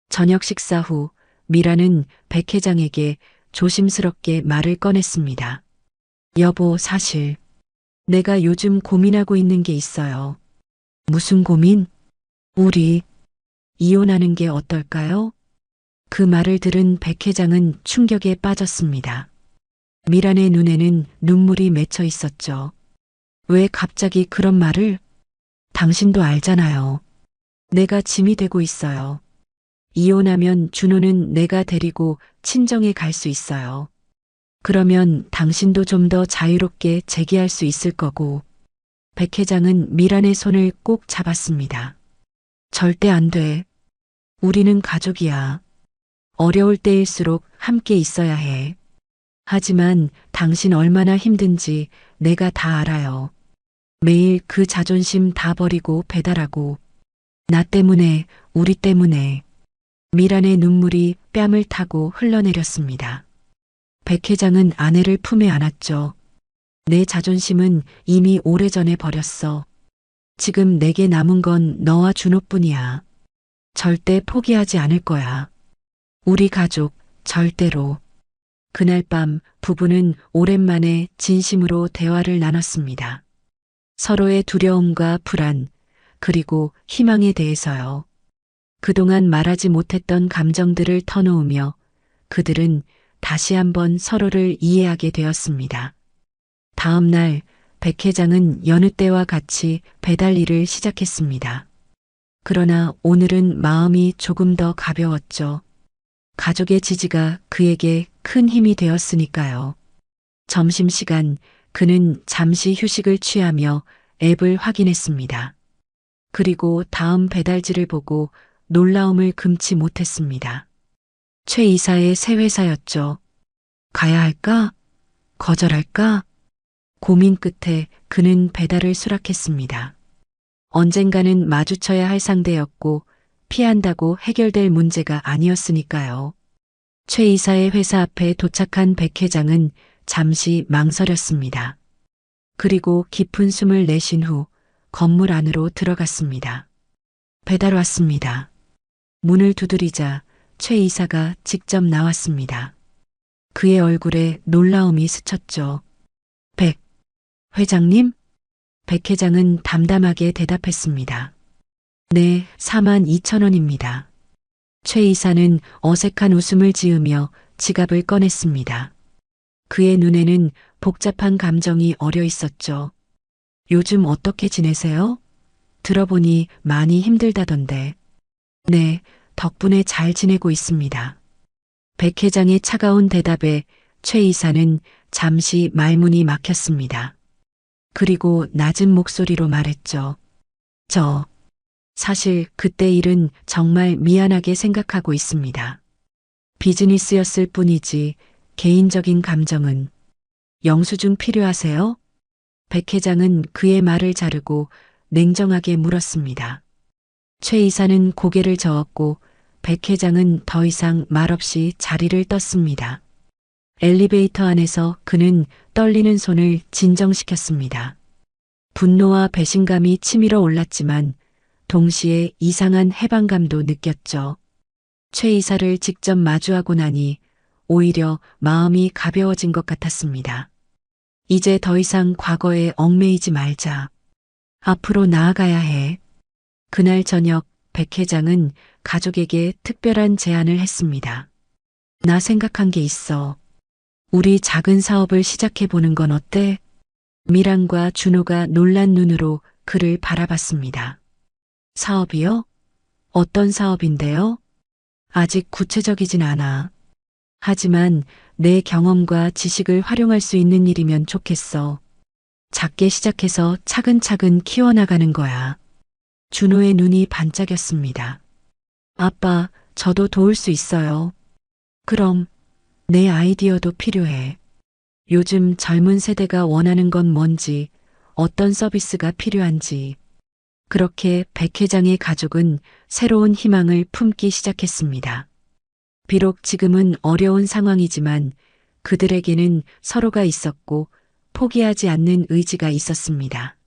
저녁 식사 후 미라는 백 회장에게 조심스럽게 말을 꺼냈습니다. 여보, 사실 내가 요즘 고민하고 있는 게 있어요. 무슨 고민? 우리 이혼하는 게 어떨까요? 그 말을 들은 백 회장은 충격에 빠졌습니다. 미란의 눈에는 눈물이 맺혀 있었죠. 왜 갑자기 그런 말을? 당신도 알잖아요. 내가 짐이 되고 있어요. 이혼하면 준호는 내가 데리고 친정에 갈 수 있어요. 그러면 당신도 좀 더 자유롭게 재기할 수 있을 거고. 백 회장은 미란의 손을 꼭 잡았습니다. 절대 안 돼. 우리는 가족이야. 어려울 때일수록 함께 있어야 해. 하지만 당신 얼마나 힘든지 내가 다 알아요. 매일 그 자존심 다 버리고 배달하고. 나 때문에, 우리 때문에. 미란의 눈물이 뺨을 타고 흘러내렸습니다. 백 회장은 아내를 품에 안았죠. 내 자존심은 이미 오래전에 버렸어. 지금 내게 남은 건 너와 준호뿐이야. 절대 포기하지 않을 거야. 우리 가족, 절대로. 그날 밤 부부는 오랜만에 진심으로 대화를 나눴습니다. 서로의 두려움과 불안, 그리고 희망에 대해서요. 그동안 말하지 못했던 감정들을 터놓으며 그들은 다시 한번 서로를 이해하게 되었습니다. 다음 날 백 회장은 여느 때와 같이 배달 일을 시작했습니다. 그러나 오늘은 마음이 조금 더 가벼웠죠. 가족의 지지가 그에게 큰 힘이 되었으니까요. 점심시간 그는 잠시 휴식을 취하며 앱을 확인했습니다. 그리고 다음 배달지를 보고 놀라움을 금치 못했습니다. 최 이사의 새 회사였죠. 가야 할까? 거절할까? 고민 끝에 그는 배달을 수락했습니다. 언젠가는 마주쳐야 할 상대였고 피한다고 해결될 문제가 아니었으니까요. 최 이사의 회사 앞에 도착한 백 회장은 잠시 망설였습니다. 그리고 깊은 숨을 내쉰 후 건물 안으로 들어갔습니다. 배달 왔습니다. 문을 두드리자 최 이사가 직접 나왔습니다. 그의 얼굴에 놀라움이 스쳤죠. 백 회장님? 백 회장은 담담하게 대답했습니다. 네, 42,000원입니다. 최 이사는 어색한 웃음을 지으며 지갑을 꺼냈습니다. 그의 눈에는 복잡한 감정이 어려 있었죠. 요즘 어떻게 지내세요? 들어보니 많이 힘들다던데. 네, 덕분에 잘 지내고 있습니다. 백 회장의 차가운 대답에 최 이사는 잠시 말문이 막혔습니다. 그리고 낮은 목소리로 말했죠. 사실 그때 일은 정말 미안하게 생각하고 있습니다. 비즈니스였을 뿐이지 개인적인 감정은. 영수증 필요하세요? 백 회장은 그의 말을 자르고 냉정하게 물었습니다. 최 이사는 고개를 저었고 백 회장은 더 이상 말없이 자리를 떴습니다. 엘리베이터 안에서 그는 떨리는 손을 진정시켰습니다. 분노와 배신감이 치밀어 올랐지만 동시에 이상한 해방감도 느꼈죠. 최 이사를 직접 마주하고 나니 오히려 마음이 가벼워진 것 같았습니다. 이제 더 이상 과거에 얽매이지 말자. 앞으로 나아가야 해. 그날 저녁 백 회장은 가족에게 특별한 제안을 했습니다. 나 생각한 게 있어. 우리 작은 사업을 시작해보는 건 어때? 미란과 준호가 놀란 눈으로 그를 바라봤습니다. 사업이요? 어떤 사업인데요? 아직 구체적이진 않아. 하지만 내 경험과 지식을 활용할 수 있는 일이면 좋겠어. 작게 시작해서 차근차근 키워나가는 거야. 준호의 눈이 반짝였습니다. 아빠, 저도 도울 수 있어요. 그럼 내 아이디어도 필요해. 요즘 젊은 세대가 원하는 건 뭔지, 어떤 서비스가 필요한지. 그렇게 백 회장의 가족은 새로운 희망을 품기 시작했습니다. 비록 지금은 어려운 상황이지만 그들에게는 서로가 있었고 포기하지 않는 의지가 있었습니다.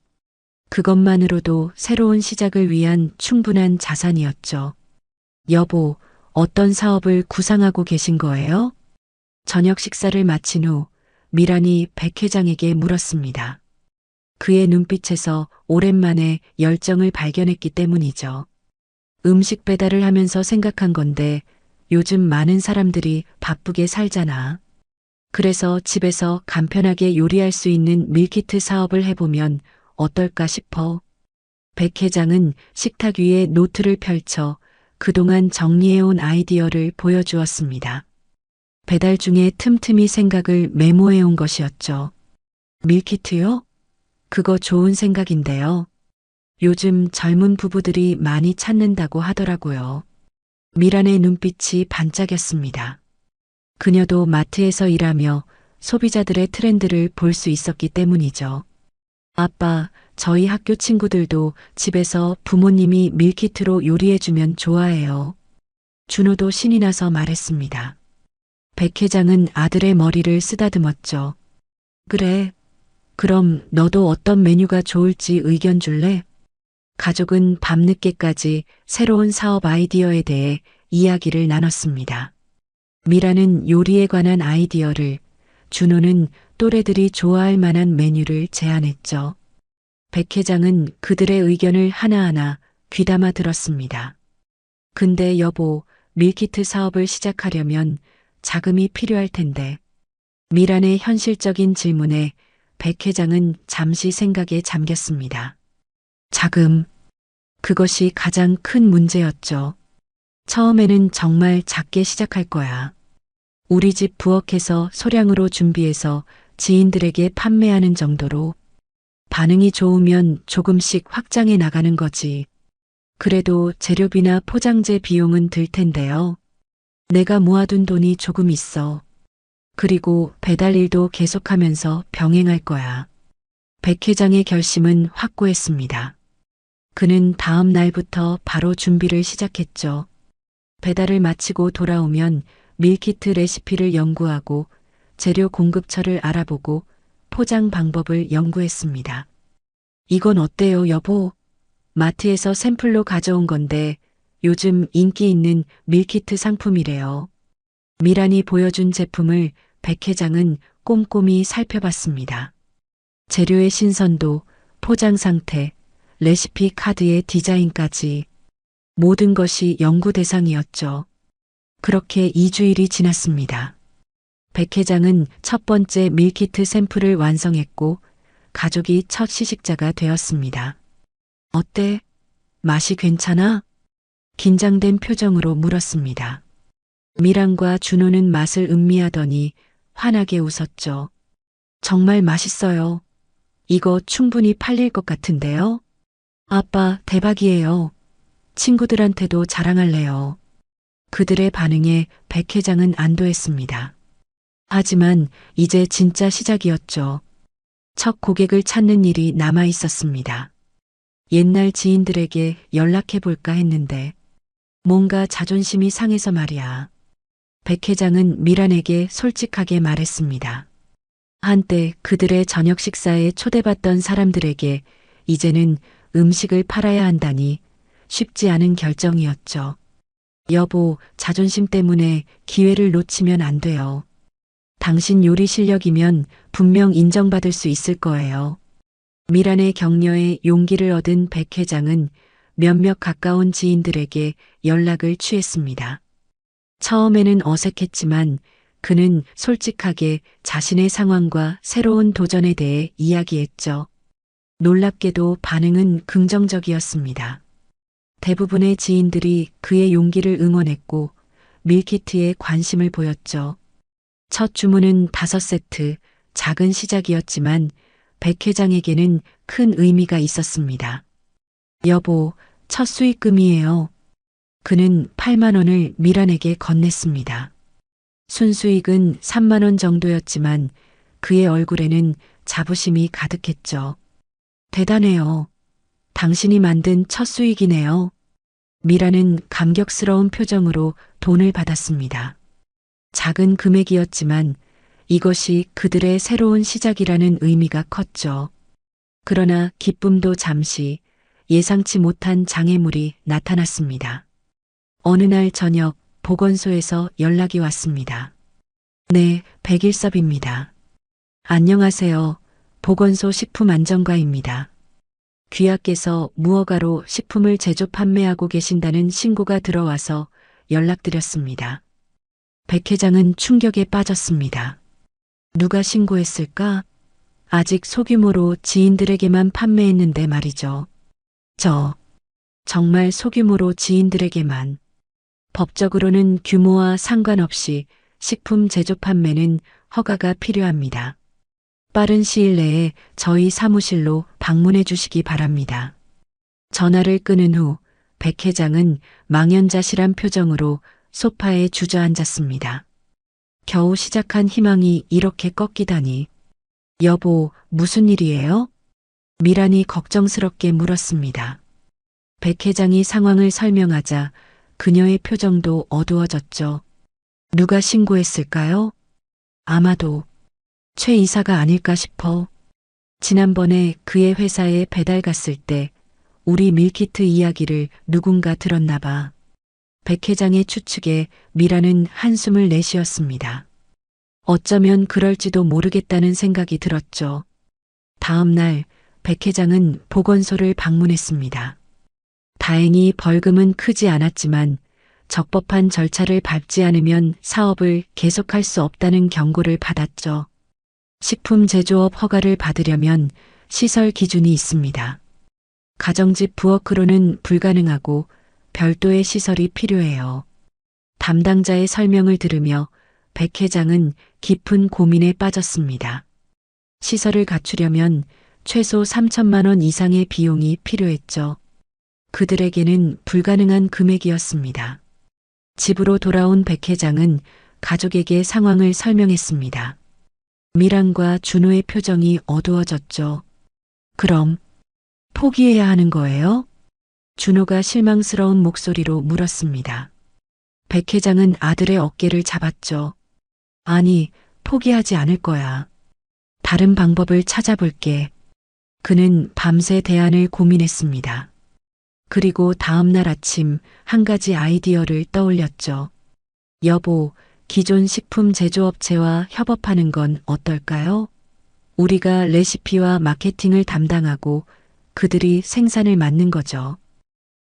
그것만으로도 새로운 시작을 위한 충분한 자산이었죠. 여보, 어떤 사업을 구상하고 계신 거예요? 저녁 식사를 마친 후 미란이 백 회장에게 물었습니다. 그의 눈빛에서 오랜만에 열정을 발견했기 때문이죠. 음식 배달을 하면서 생각한 건데 요즘 많은 사람들이 바쁘게 살잖아. 그래서 집에서 간편하게 요리할 수 있는 밀키트 사업을 해보면 어떨까 싶어. 백 회장은 식탁 위에 노트를 펼쳐 그동안 정리해온 아이디어를 보여주었습니다. 배달 중에 틈틈이 생각을 메모해온 것이었죠. 밀키트요? 그거 좋은 생각인데요. 요즘 젊은 부부들이 많이 찾는다고 하더라고요. 미란의 눈빛이 반짝였습니다. 그녀도 마트에서 일하며 소비자들의 트렌드를 볼 수 있었기 때문이죠. 아빠, 저희 학교 친구들도 집에서 부모님이 밀키트로 요리해주면 좋아해요. 준호도 신이 나서 말했습니다. 백 회장은 아들의 머리를 쓰다듬었죠. 그래. 그럼 너도 어떤 메뉴가 좋을지 의견 줄래? 가족은 밤늦게까지 새로운 사업 아이디어에 대해 이야기를 나눴습니다. 미라는 요리에 관한 아이디어를, 준호는 또래들이 좋아할 만한 메뉴를 제안했죠. 백 회장은 그들의 의견을 하나하나 귀담아 들었습니다. 근데 여보, 밀키트 사업을 시작하려면 자금이 필요할 텐데. 미란의 현실적인 질문에 백 회장은 잠시 생각에 잠겼습니다. 자금. 그것이 가장 큰 문제였죠. 처음에는 정말 작게 시작할 거야. 우리 집 부엌에서 소량으로 준비해서 지인들에게 판매하는 정도로. 반응이 좋으면 조금씩 확장해 나가는 거지. 그래도 재료비나 포장재 비용은 들 텐데요. 내가 모아둔 돈이 조금 있어. 그리고 배달 일도 계속하면서 병행할 거야. 백 회장의 결심은 확고했습니다. 그는 다음 날부터 바로 준비를 시작했죠. 배달을 마치고 돌아오면 밀키트 레시피를 연구하고 재료 공급처를 알아보고 포장 방법을 연구했습니다. 이건 어때요, 여보? 마트에서 샘플로 가져온 건데 요즘 인기 있는 밀키트 상품이래요. 미란이 보여준 제품을 백 회장은 꼼꼼히 살펴봤습니다. 재료의 신선도, 포장 상태, 레시피 카드의 디자인까지 모든 것이 연구 대상이었죠. 그렇게 2주일이 지났습니다. 백 회장은 첫 번째 밀키트 샘플을 완성했고 가족이 첫 시식자가 되었습니다. 어때? 맛이 괜찮아? 긴장된 표정으로 물었습니다. 미란과 준호는 맛을 음미하더니 환하게 웃었죠. 정말 맛있어요. 이거 충분히 팔릴 것 같은데요? 아빠, 대박이에요. 친구들한테도 자랑할래요. 그들의 반응에 백 회장은 안도했습니다. 하지만 이제 진짜 시작이었죠. 첫 고객을 찾는 일이 남아 있었습니다. 옛날 지인들에게 연락해 볼까 했는데 뭔가 자존심이 상해서 말이야. 백 회장은 미란에게 솔직하게 말했습니다. 한때 그들의 저녁 식사에 초대받던 사람들에게 이제는 음식을 팔아야 한다니 쉽지 않은 결정이었죠. 여보, 자존심 때문에 기회를 놓치면 안 돼요. 당신 요리 실력이면 분명 인정받을 수 있을 거예요. 미란의 격려에 용기를 얻은 백 회장은 몇몇 가까운 지인들에게 연락을 취했습니다. 처음에는 어색했지만 그는 솔직하게 자신의 상황과 새로운 도전에 대해 이야기했죠. 놀랍게도 반응은 긍정적이었습니다. 대부분의 지인들이 그의 용기를 응원했고 밀키트에 관심을 보였죠. 첫 주문은 5세트, 작은 시작이었지만 백 회장에게는 큰 의미가 있었습니다. 여보, 첫 수익금이에요. 그는 8만 원을 미란에게 건넸습니다. 순수익은 3만 원 정도였지만 그의 얼굴에는 자부심이 가득했죠. 대단해요. 당신이 만든 첫 수익이네요. 미라는 감격스러운 표정으로 돈을 받았습니다. 작은 금액이었지만 이것이 그들의 새로운 시작이라는 의미가 컸죠. 그러나 기쁨도 잠시 예상치 못한 장애물이 나타났습니다. 어느 날 저녁 보건소에서 연락이 왔습니다. 네, 백일섭입니다. 안녕하세요. 보건소 식품안전과입니다. 귀하께서 무허가로 식품을 제조 판매하고 계신다는 신고가 들어와서 연락드렸습니다. 백 회장은 충격에 빠졌습니다. 누가 신고했을까? 아직 소규모로 지인들에게만 판매했는데 말이죠. 정말 소규모로 지인들에게만. 법적으로는 규모와 상관없이 식품 제조 판매는 허가가 필요합니다. 빠른 시일 내에 저희 사무실로 방문해 주시기 바랍니다. 전화를 끊은 후 백 회장은 망연자실한 표정으로 소파에 주저앉았습니다. 겨우 시작한 희망이 이렇게 꺾이다니. 여보, 무슨 일이에요? 미란이 걱정스럽게 물었습니다. 백 회장이 상황을 설명하자 그녀의 표정도 어두워졌죠. 누가 신고했을까요? 아마도 최 이사가 아닐까 싶어. 지난번에 그의 회사에 배달 갔을 때 우리 밀키트 이야기를 누군가 들었나 봐. 백 회장의 추측에 미라는 한숨을 내쉬었습니다. 어쩌면 그럴지도 모르겠다는 생각이 들었죠. 다음 날 백 회장은 보건소를 방문했습니다. 다행히 벌금은 크지 않았지만 적법한 절차를 밟지 않으면 사업을 계속할 수 없다는 경고를 받았죠. 식품 제조업 허가를 받으려면 시설 기준이 있습니다. 가정집 부엌으로는 불가능하고 별도의 시설이 필요해요. 담당자의 설명을 들으며 백 회장은 깊은 고민에 빠졌습니다. 시설을 갖추려면 최소 3천만 원 이상의 비용이 필요했죠. 그들에게는 불가능한 금액이었습니다. 집으로 돌아온 백 회장은 가족에게 상황을 설명했습니다. 미란과 준호의 표정이 어두워졌죠. 그럼 포기해야 하는 거예요? 준호가 실망스러운 목소리로 물었습니다. 백 회장은 아들의 어깨를 잡았죠. 아니, 포기하지 않을 거야. 다른 방법을 찾아볼게. 그는 밤새 대안을 고민했습니다. 그리고 다음 날 아침 한 가지 아이디어를 떠올렸죠. 여보, 기존 식품 제조업체와 협업하는 건 어떨까요? 우리가 레시피와 마케팅을 담당하고 그들이 생산을 맡는 거죠.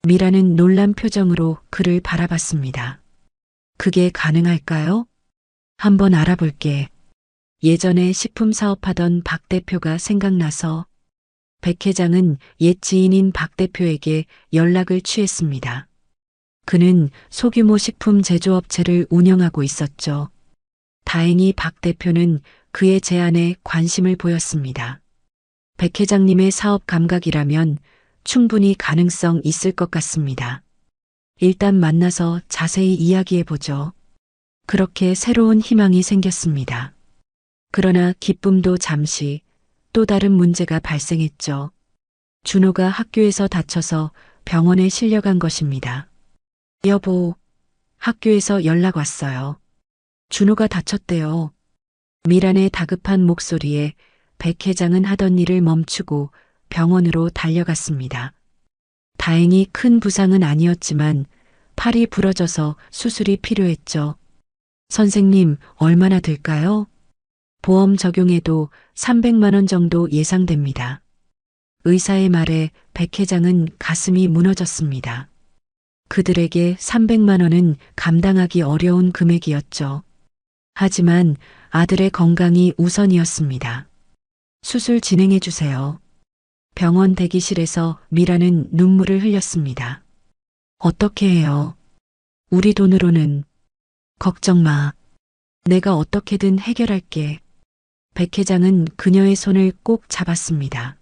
미라는 놀란 표정으로 그를 바라봤습니다. 그게 가능할까요? 한번 알아볼게. 예전에 식품 사업하던 박 대표가 생각나서 백 회장은 옛 지인인 박 대표에게 연락을 취했습니다. 그는 소규모 식품 제조업체를 운영하고 있었죠. 다행히 박 대표는 그의 제안에 관심을 보였습니다. 백 회장님의 사업 감각이라면 충분히 가능성 있을 것 같습니다. 일단 만나서 자세히 이야기해 보죠. 그렇게 새로운 희망이 생겼습니다. 그러나 기쁨도 잠시 또 다른 문제가 발생했죠. 준호가 학교에서 다쳐서 병원에 실려간 것입니다. 여보, 학교에서 연락 왔어요. 준호가 다쳤대요. 미란의 다급한 목소리에 백 회장은 하던 일을 멈추고 병원으로 달려갔습니다. 다행히 큰 부상은 아니었지만 팔이 부러져서 수술이 필요했죠. 선생님, 얼마나 들까요? 보험 적용해도 300만 원 정도 예상됩니다. 의사의 말에 백 회장은 가슴이 무너졌습니다. 그들에게 300만 원은 감당하기 어려운 금액이었죠. 하지만 아들의 건강이 우선이었습니다. 수술 진행해 주세요. 병원 대기실에서 미라는 눈물을 흘렸습니다. 어떻게 해요? 우리 돈으로는. 걱정 마. 내가 어떻게든 해결할게. 백 회장은 그녀의 손을 꼭 잡았습니다.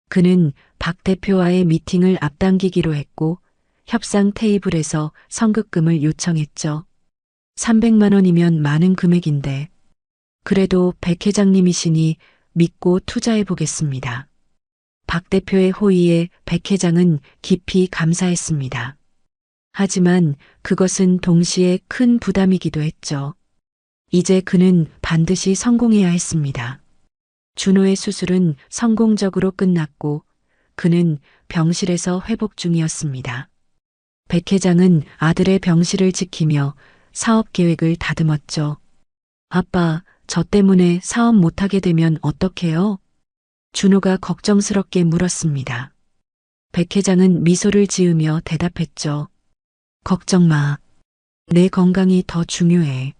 그는 박 대표와의 미팅을 앞당기기로 했고 협상 테이블에서 선급금을 요청했죠. 300만 원이면 많은 금액인데 그래도 백 회장님이시니 믿고 투자해 보겠습니다. 박 대표의 호의에 백 회장은 깊이 감사했습니다. 하지만 그것은 동시에 큰 부담이기도 했죠. 이제 그는 반드시 성공해야 했습니다. 준호의 수술은 성공적으로 끝났고 그는 병실에서 회복 중이었습니다. 백 회장은 아들의 병실을 지키며 사업 계획을 다듬었죠. 아빠, 저 때문에 사업 못하게 되면 어떡해요? 준호가 걱정스럽게 물었습니다. 백 회장은 미소를 지으며 대답했죠. 걱정 마. 내 건강이 더 중요해.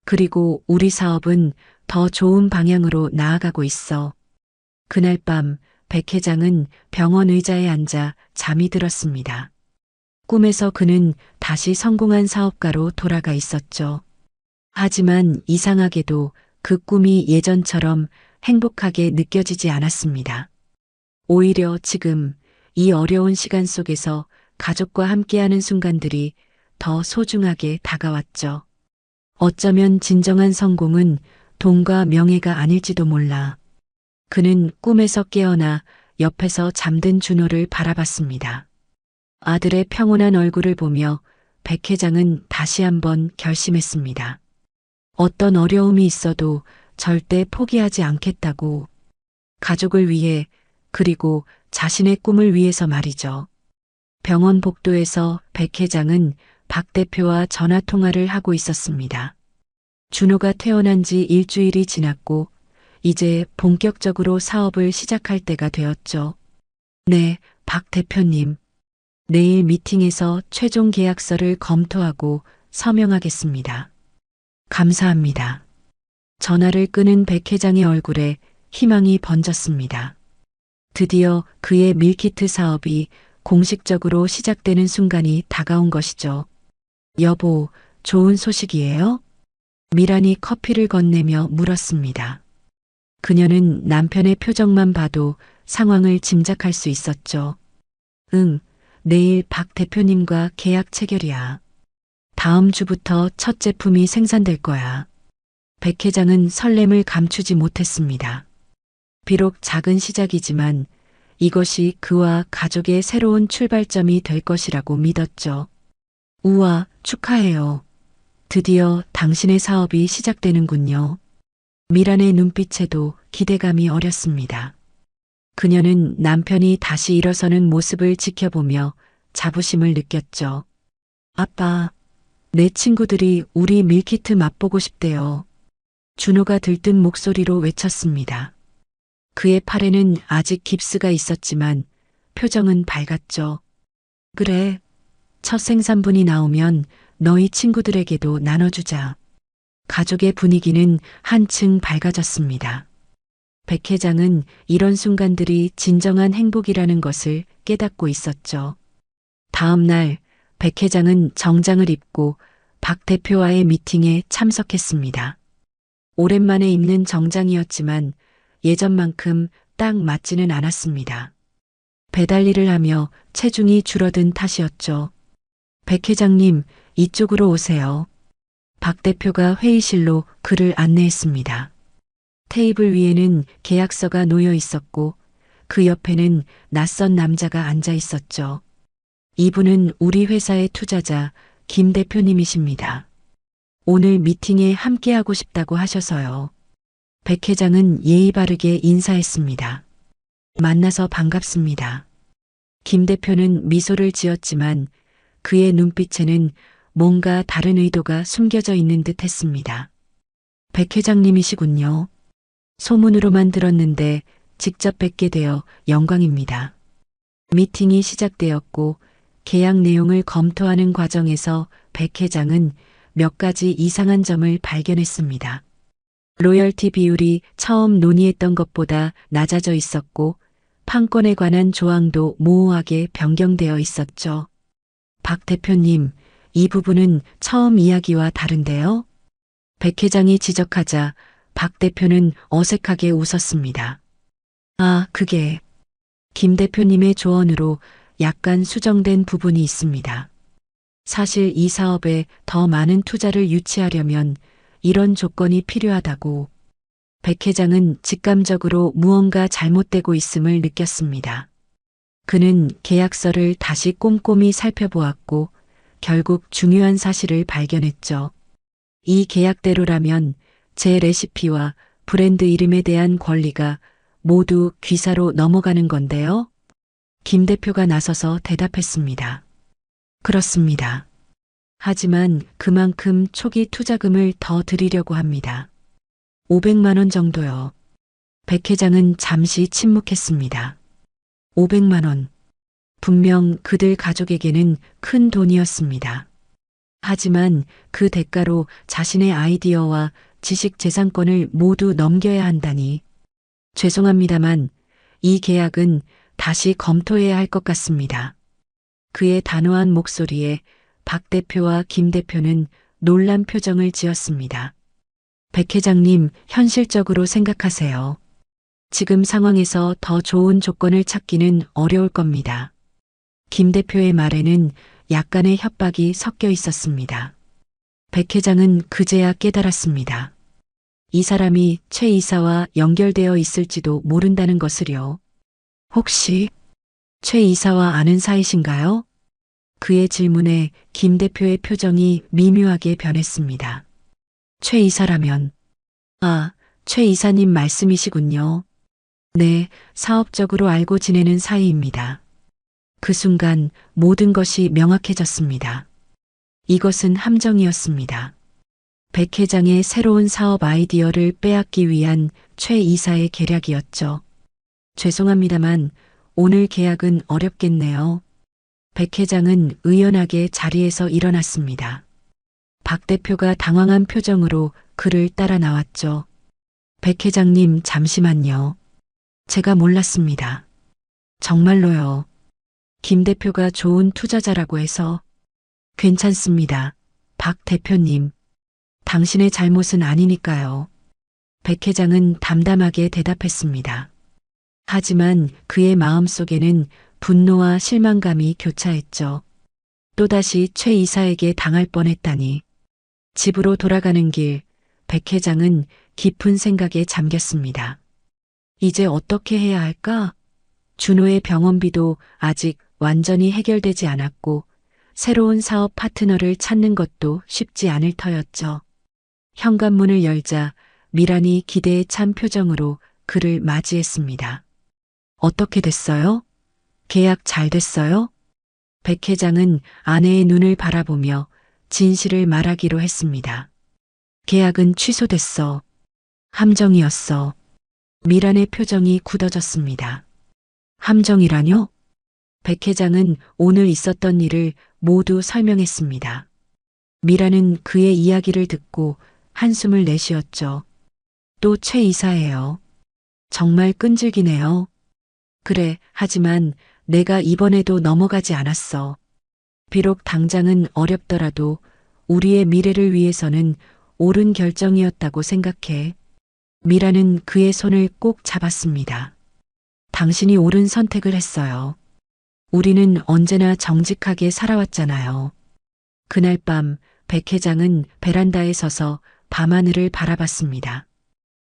그리고 우리 사업은 더 좋은 방향으로 나아가고 있어. 그날 밤 백 회장은 병원 의자에 앉아 잠이 들었습니다. 꿈에서 그는 다시 성공한 사업가로 돌아가 있었죠. 하지만 이상하게도 그 꿈이 예전처럼 행복하게 느껴지지 않았습니다. 오히려 지금 이 어려운 시간 속에서 가족과 함께하는 순간들이 더 소중하게 다가왔죠. 어쩌면 진정한 성공은 돈과 명예가 아닐지도 몰라. 그는 꿈에서 깨어나 옆에서 잠든 준호를 바라봤습니다. 아들의 평온한 얼굴을 보며 백 회장은 다시 한번 결심했습니다. 어떤 어려움이 있어도 절대 포기하지 않겠다고. 가족을 위해 그리고 자신의 꿈을 위해서 말이죠. 병원 복도에서 백 회장은 박 대표와 전화 통화를 하고 있었습니다. 준호가 퇴원한 지 일주일이 지났고 이제 본격적으로 사업을 시작할 때가 되었죠. 네, 박 대표님. 내일 미팅에서 최종 계약서를 검토하고 서명하겠습니다. 감사합니다. 전화를 끄는 백 회장의 얼굴에 희망이 번졌습니다. 드디어 그의 밀키트 사업이 공식적으로 시작되는 순간이 다가온 것이죠. 여보, 좋은 소식이에요? 미란이 커피를 건네며 물었습니다. 그녀는 남편의 표정만 봐도 상황을 짐작할 수 있었죠. 응, 내일 박 대표님과 계약 체결이야. 다음 주부터 첫 제품이 생산될 거야. 백 회장은 설렘을 감추지 못했습니다. 비록 작은 시작이지만 이것이 그와 가족의 새로운 출발점이 될 것이라고 믿었죠. 우와, 축하해요. 드디어 당신의 사업이 시작되는군요. 미란의 눈빛에도 기대감이 어렸습니다. 그녀는 남편이 다시 일어서는 모습을 지켜보며 자부심을 느꼈죠. 아빠, 내 친구들이 우리 밀키트 맛보고 싶대요. 준호가 들뜬 목소리로 외쳤습니다. 그의 팔에는 아직 깁스가 있었지만 표정은 밝았죠. 그래, 첫 생산분이 나오면 너희 친구들에게도 나눠주자. 가족의 분위기는 한층 밝아졌습니다. 백 회장은 이런 순간들이 진정한 행복이라는 것을 깨닫고 있었죠. 다음 날 백 회장은 정장을 입고 박 대표와의 미팅에 참석했습니다. 오랜만에 입는 정장이었지만 예전만큼 딱 맞지는 않았습니다. 배달 일을 하며 체중이 줄어든 탓이었죠. 백 회장님, 이쪽으로 오세요. 박 대표가 회의실로 그를 안내했습니다. 테이블 위에는 계약서가 놓여 있었고 그 옆에는 낯선 남자가 앉아 있었죠. 이분은 우리 회사의 투자자 김 대표님이십니다. 오늘 미팅에 함께하고 싶다고 하셔서요. 백 회장은 예의 바르게 인사했습니다. 만나서 반갑습니다. 김 대표는 미소를 지었지만 그의 눈빛에는 뭔가 다른 의도가 숨겨져 있는 듯 했습니다. 백 회장님이시군요. 소문으로만 들었는데 직접 뵙게 되어 영광입니다. 미팅이 시작되었고 계약 내용을 검토하는 과정에서 백 회장은 몇 가지 이상한 점을 발견했습니다. 로열티 비율이 처음 논의했던 것보다 낮아져 있었고 판권에 관한 조항도 모호하게 변경되어 있었죠. 박 대표님, 이 부분은 처음 이야기와 다른데요? 백 회장이 지적하자 박 대표는 어색하게 웃었습니다. 아, 그게 김 대표님의 조언으로 약간 수정된 부분이 있습니다. 사실 이 사업에 더 많은 투자를 유치하려면 이런 조건이 필요하다고. 백 회장은 직감적으로 무언가 잘못되고 있음을 느꼈습니다. 그는 계약서를 다시 꼼꼼히 살펴보았고 결국 중요한 사실을 발견했죠. 이 계약대로라면 제 레시피와 브랜드 이름에 대한 권리가 모두 귀사로 넘어가는 건데요. 김 대표가 나서서 대답했습니다. 그렇습니다. 하지만 그만큼 초기 투자금을 더 드리려고 합니다. 500만 원 정도요. 백 회장은 잠시 침묵했습니다. 500만 원. 분명 그들 가족에게는 큰 돈이었습니다. 하지만 그 대가로 자신의 아이디어와 지식 재산권을 모두 넘겨야 한다니. 죄송합니다만 이 계약은 다시 검토해야 할 것 같습니다. 그의 단호한 목소리에 박 대표와 김 대표는 놀란 표정을 지었습니다. 백 회장님, 현실적으로 생각하세요. 지금 상황에서 더 좋은 조건을 찾기는 어려울 겁니다. 김 대표의 말에는 약간의 협박이 섞여 있었습니다. 백 회장은 그제야 깨달았습니다. 이 사람이 최 이사와 연결되어 있을지도 모른다는 것을요. 혹시 최 이사와 아는 사이신가요? 그의 질문에 김 대표의 표정이 미묘하게 변했습니다. 최 이사라면, 아, 최 이사님 말씀이시군요. 네, 사업적으로 알고 지내는 사이입니다. 그 순간 모든 것이 명확해졌습니다. 이것은 함정이었습니다. 백 회장의 새로운 사업 아이디어를 빼앗기 위한 최 이사의 계략이었죠. 죄송합니다만 오늘 계약은 어렵겠네요. 백 회장은 의연하게 자리에서 일어났습니다. 박 대표가 당황한 표정으로 그를 따라 나왔죠. 백 회장님, 잠시만요. 제가 몰랐습니다. 정말로요. 김 대표가 좋은 투자자라고 해서. 괜찮습니다. 박 대표님. 당신의 잘못은 아니니까요. 백 회장은 담담하게 대답했습니다. 하지만 그의 마음속에는 분노와 실망감이 교차했죠. 또다시 최 이사에게 당할 뻔했다니. 집으로 돌아가는 길, 백 회장은 깊은 생각에 잠겼습니다. 이제 어떻게 해야 할까? 준호의 병원비도 아직 완전히 해결되지 않았고 새로운 사업 파트너를 찾는 것도 쉽지 않을 터였죠. 현관문을 열자 미란이 기대에 찬 표정으로 그를 맞이했습니다. 어떻게 됐어요? 계약 잘 됐어요? 백 회장은 아내의 눈을 바라보며 진실을 말하기로 했습니다. 계약은 취소됐어. 함정이었어. 미란의 표정이 굳어졌습니다. 함정이라뇨? 백 회장은 오늘 있었던 일을 모두 설명했습니다. 미란은 그의 이야기를 듣고 한숨을 내쉬었죠. 또 최 이사예요. 정말 끈질기네요. 그래, 하지만 내가 이번에도 넘어가지 않았어. 비록 당장은 어렵더라도 우리의 미래를 위해서는 옳은 결정이었다고 생각해. 미라는 그의 손을 꼭 잡았습니다. 당신이 옳은 선택을 했어요. 우리는 언제나 정직하게 살아왔잖아요. 그날 밤 백 회장은 베란다에 서서 밤하늘을 바라봤습니다.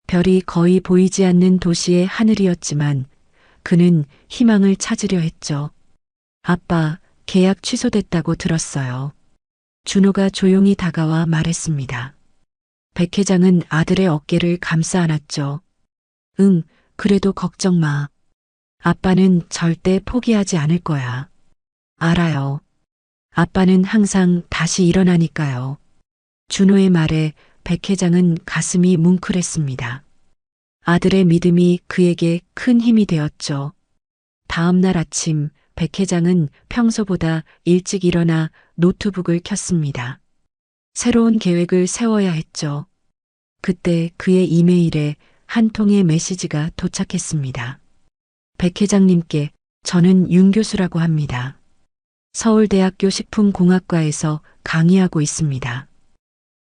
별이 거의 보이지 않는 도시의 하늘이었지만 그는 희망을 찾으려 했죠. 아빠, 계약 취소됐다고 들었어요. 준호가 조용히 다가와 말했습니다. 백 회장은 아들의 어깨를 감싸 안았죠. 응, 그래도 걱정 마. 아빠는 절대 포기하지 않을 거야. 알아요. 아빠는 항상 다시 일어나니까요. 준호의 말에 백 회장은 가슴이 뭉클했습니다. 아들의 믿음이 그에게 큰 힘이 되었죠. 다음 날 아침 백 회장은 평소보다 일찍 일어나 노트북을 켰습니다. 새로운 계획을 세워야 했죠. 그때 그의 이메일에 한 통의 메시지가 도착했습니다. 백 회장님께 저는 윤 교수라고 합니다. 서울대학교 식품공학과에서 강의하고 있습니다.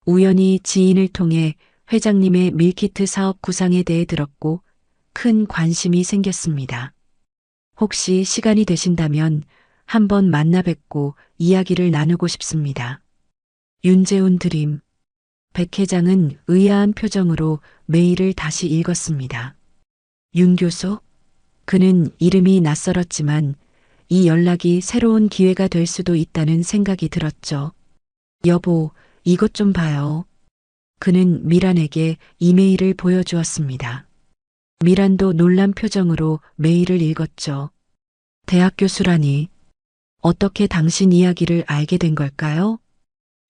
우연히 지인을 통해 회장님의 밀키트 사업 구상에 대해 들었고 큰 관심이 생겼습니다. 혹시 시간이 되신다면 한번 만나 뵙고 이야기를 나누고 싶습니다. 윤재훈 드림. 백 회장은 의아한 표정으로 메일을 다시 읽었습니다. 윤 교수? 그는 이름이 낯설었지만 이 연락이 새로운 기회가 될 수도 있다는 생각이 들었죠. 여보, 이것 좀 봐요. 그는 미란에게 이메일을 보여주었습니다. 미란도 놀란 표정으로 메일을 읽었죠. 대학 교수라니. 어떻게 당신 이야기를 알게 된 걸까요?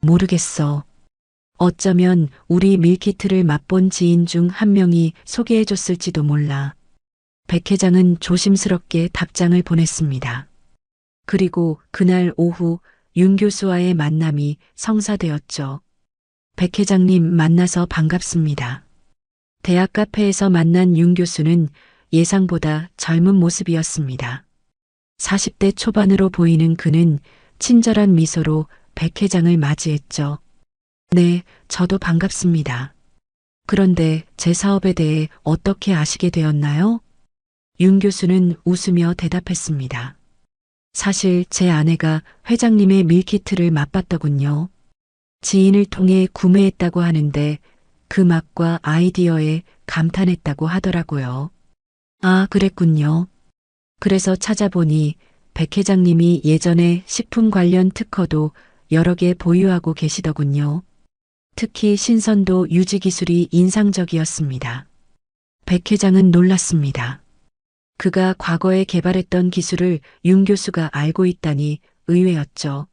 모르겠어. 어쩌면 우리 밀키트를 맛본 지인 중 한 명이 소개해줬을지도 몰라. 백 회장은 조심스럽게 답장을 보냈습니다. 그리고 그날 오후 윤 교수와의 만남이 성사되었죠. 백 회장님 만나서 반갑습니다. 대학 카페에서 만난 윤 교수는 예상보다 젊은 모습이었습니다. 40대 초반으로 보이는 그는 친절한 미소로 백 회장을 맞이했죠. 네, 저도 반갑습니다. 그런데 제 사업에 대해 어떻게 아시게 되었나요? 윤 교수는 웃으며 대답했습니다. 사실 제 아내가 회장님의 밀키트를 맛봤더군요. 지인을 통해 구매했다고 하는데 그 맛과 아이디어에 감탄했다고 하더라고요. 아, 그랬군요. 그래서 찾아보니 백 회장님이 예전에 식품 관련 특허도 여러 개 보유하고 계시더군요. 특히 신선도 유지 기술이 인상적이었습니다. 백 회장은 놀랐습니다. 그가 과거에 개발했던 기술을 윤 교수가 알고 있다니 의외였죠.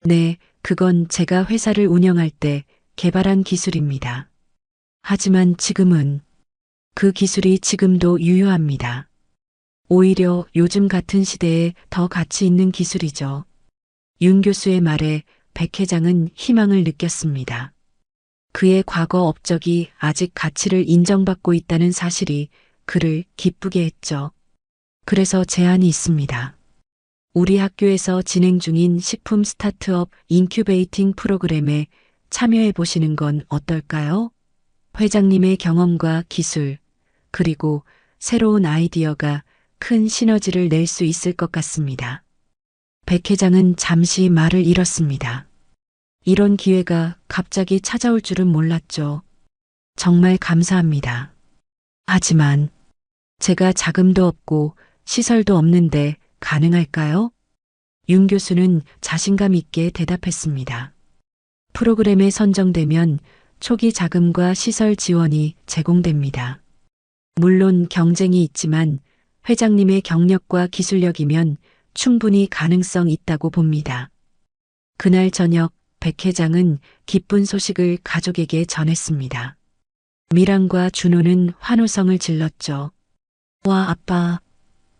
네, 그건 제가 회사를 운영할 때 개발한 기술입니다. 하지만 지금은 그 기술이 지금도 유효합니다. 오히려 요즘 같은 시대에 더 가치 있는 기술이죠. 윤 교수의 말에 백 회장은 희망을 느꼈습니다. 그의 과거 업적이 아직 가치를 인정받고 있다는 사실이 그를 기쁘게 했죠. 그래서 제안이 있습니다. 우리 학교에서 진행 중인 식품 스타트업 인큐베이팅 프로그램에 참여해 보시는 건 어떨까요? 회장님의 경험과 기술, 그리고 새로운 아이디어가 큰 시너지를 낼 수 있을 것 같습니다. 백 회장은 잠시 말을 잃었습니다. 이런 기회가 갑자기 찾아올 줄은 몰랐죠. 정말 감사합니다. 하지만 제가 자금도 없고 시설도 없는데 가능할까요? 윤 교수는 자신감 있게 대답했습니다. 프로그램에 선정되면 초기 자금과 시설 지원이 제공됩니다. 물론 경쟁이 있지만 회장님의 경력과 기술력이면 충분히 가능성 있다고 봅니다. 그날 저녁 백 회장은 기쁜 소식을 가족에게 전했습니다. 미란과 준호는 환호성을 질렀죠. 와, 아빠,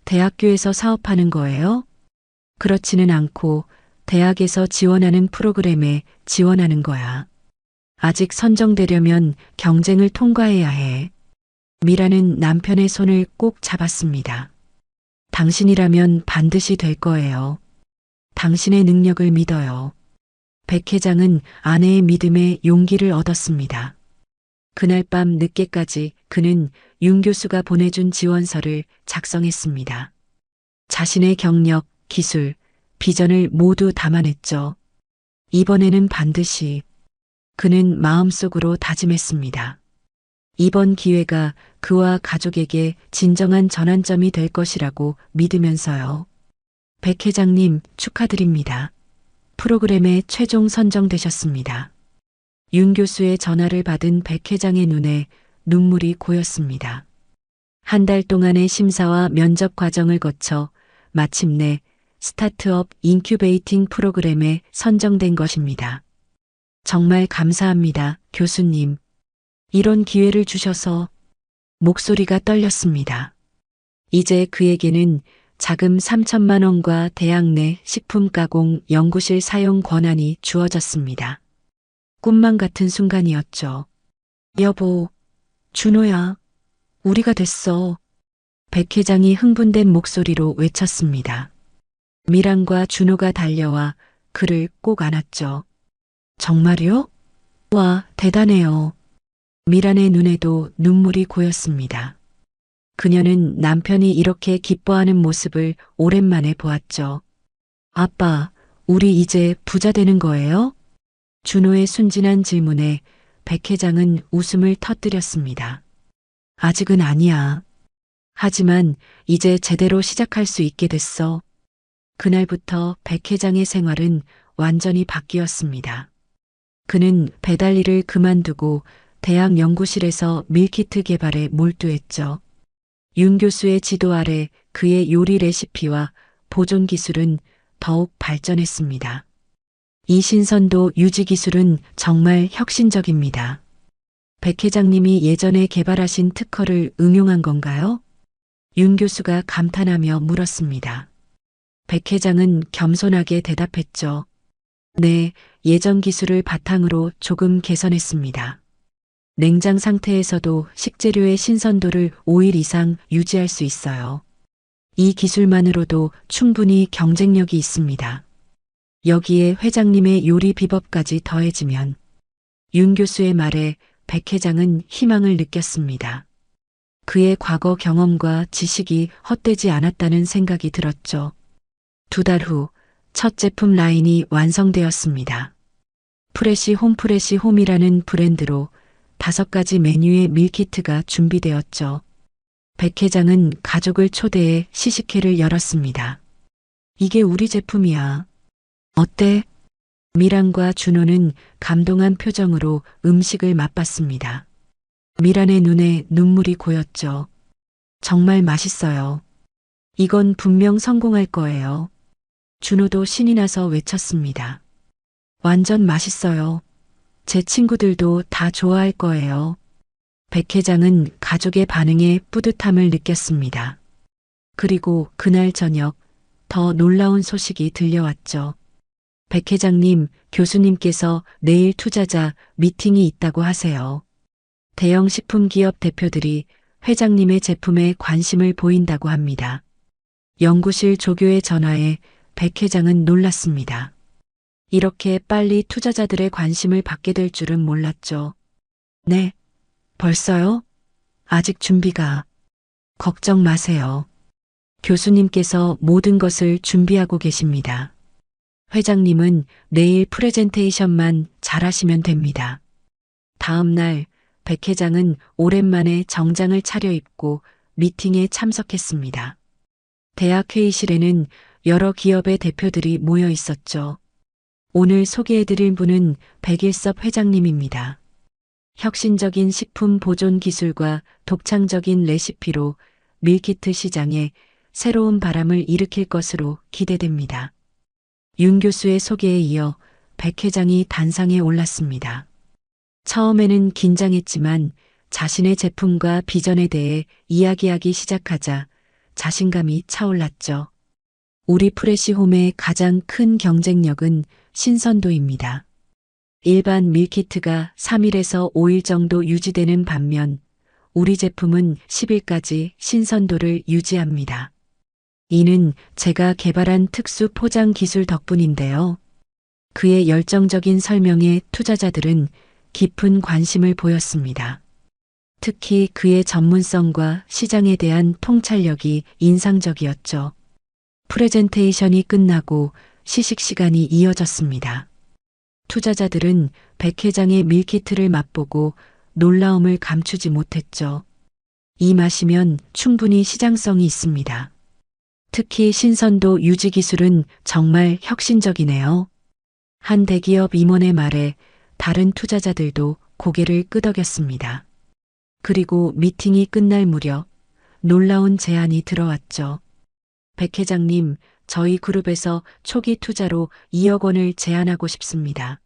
대학교에서 사업하는 거예요? 그렇지는 않고 대학에서 지원하는 프로그램에 지원하는 거야. 아직 선정되려면 경쟁을 통과해야 해. 미라는 남편의 손을 꼭 잡았습니다. 당신이라면 반드시 될 거예요. 당신의 능력을 믿어요. 백 회장은 아내의 믿음에 용기를 얻었습니다. 그날 밤 늦게까지 그는 윤 교수가 보내준 지원서를 작성했습니다. 자신의 경력, 기술, 비전을 모두 담아냈죠. 이번에는 반드시 그는 마음속으로 다짐했습니다. 이번 기회가 그와 가족에게 진정한 전환점이 될 것이라고 믿으면서요. 백 회장님 축하드립니다. 프로그램에 최종 선정되셨습니다. 윤 교수의 전화를 받은 백 회장의 눈에 눈물이 고였습니다. 한 달 동안의 심사와 면접 과정을 거쳐 마침내 스타트업 인큐베이팅 프로그램에 선정된 것입니다. 정말 감사합니다, 교수님. 이런 기회를 주셔서 목소리가 떨렸습니다. 이제 그에게는 자금 3천만 원과 대학 내 식품 가공 연구실 사용 권한이 주어졌습니다. 꿈만 같은 순간이었죠. 여보, 준호야, 우리가 됐어. 백 회장이 흥분된 목소리로 외쳤습니다. 미란과 준호가 달려와 그를 꼭 안았죠. 정말요? 와, 대단해요. 미란의 눈에도 눈물이 고였습니다. 그녀는 남편이 이렇게 기뻐하는 모습을 오랜만에 보았죠. 아빠, 우리 이제 부자 되는 거예요? 준호의 순진한 질문에 백 회장은 웃음을 터뜨렸습니다. 아직은 아니야. 하지만 이제 제대로 시작할 수 있게 됐어. 그날부터 백 회장의 생활은 완전히 바뀌었습니다. 그는 배달 일을 그만두고 대학 연구실에서 밀키트 개발에 몰두했죠. 윤 교수의 지도 아래 그의 요리 레시피와 보존 기술은 더욱 발전했습니다. 이 신선도 유지 기술은 정말 혁신적입니다. 백 회장님이 예전에 개발하신 특허를 응용한 건가요? 윤 교수가 감탄하며 물었습니다. 백 회장은 겸손하게 대답했죠. 네, 예전 기술을 바탕으로 조금 개선했습니다. 냉장 상태에서도 식재료의 신선도를 5일 이상 유지할 수 있어요. 이 기술만으로도 충분히 경쟁력이 있습니다. 여기에 회장님의 요리 비법까지 더해지면 윤 교수의 말에 백 회장은 희망을 느꼈습니다. 그의 과거 경험과 지식이 헛되지 않았다는 생각이 들었죠. 2달 후 첫 제품 라인이 완성되었습니다. 프레시 홈이라는 브랜드로 5가지 메뉴의 밀키트가 준비되었죠. 백 회장은 가족을 초대해 시식회를 열었습니다. 이게 우리 제품이야. 어때? 미란과 준호는 감동한 표정으로 음식을 맛봤습니다. 미란의 눈에 눈물이 고였죠. 정말 맛있어요. 이건 분명 성공할 거예요. 준호도 신이 나서 외쳤습니다. 완전 맛있어요. 제 친구들도 다 좋아할 거예요. 백 회장은 가족의 반응에 뿌듯함을 느꼈습니다. 그리고 그날 저녁 더 놀라운 소식이 들려왔죠. 백 회장님, 교수님께서 내일 투자자 미팅이 있다고 하세요. 대형 식품기업 대표들이 회장님의 제품에 관심을 보인다고 합니다. 연구실 조교의 전화에 백 회장은 놀랐습니다. 이렇게 빨리 투자자들의 관심을 받게 될 줄은 몰랐죠. 네, 벌써요? 아직 준비가. 걱정 마세요. 교수님께서 모든 것을 준비하고 계십니다. 회장님은 내일 프레젠테이션만 잘하시면 됩니다. 다음 날 백 회장은 오랜만에 정장을 차려입고 미팅에 참석했습니다. 대학 회의실에는 여러 기업의 대표들이 모여 있었죠. 오늘 소개해드릴 분은 백일섭 회장님입니다. 혁신적인 식품 보존 기술과 독창적인 레시피로 밀키트 시장에 새로운 바람을 일으킬 것으로 기대됩니다. 윤 교수의 소개에 이어 백 회장이 단상에 올랐습니다. 처음에는 긴장했지만 자신의 제품과 비전에 대해 이야기하기 시작하자 자신감이 차올랐죠. 우리 프레시홈의 가장 큰 경쟁력은 신선도입니다. 일반 밀키트가 3일에서 5일 정도 유지되는 반면 우리 제품은 10일까지 신선도를 유지합니다. 이는 제가 개발한 특수 포장 기술 덕분인데요. 그의 열정적인 설명에 투자자들은 깊은 관심을 보였습니다. 특히 그의 전문성과 시장에 대한 통찰력이 인상적이었죠. 프레젠테이션이 끝나고 시식 시간이 이어졌습니다. 투자자들은 백 회장의 밀키트를 맛보고 놀라움을 감추지 못했죠. 이 맛이면 충분히 시장성이 있습니다. 특히 신선도 유지 기술은 정말 혁신적이네요. 한 대기업 임원의 말에 다른 투자자들도 고개를 끄덕였습니다. 그리고 미팅이 끝날 무렵 놀라운 제안이 들어왔죠. 백 회장님, 저희 그룹에서 초기 투자로 2억 원을 제안하고 싶습니다.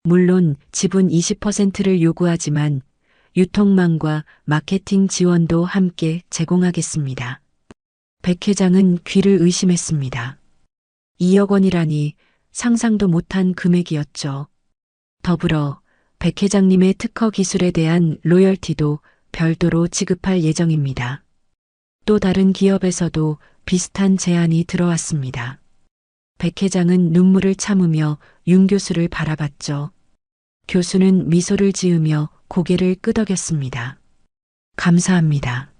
물론 지분 20%를 요구하지만 유통망과 마케팅 지원도 함께 제공하겠습니다. 백 회장은 귀를 의심했습니다. 2억 원이라니 상상도 못한 금액이었죠. 더불어 백 회장님의 특허 기술에 대한 로열티도 별도로 지급할 예정입니다. 또 다른 기업에서도 비슷한 제안이 들어왔습니다. 백 회장은 눈물을 참으며 윤 교수를 바라봤죠. 교수는 미소를 지으며 고개를 끄덕였습니다. 감사합니다.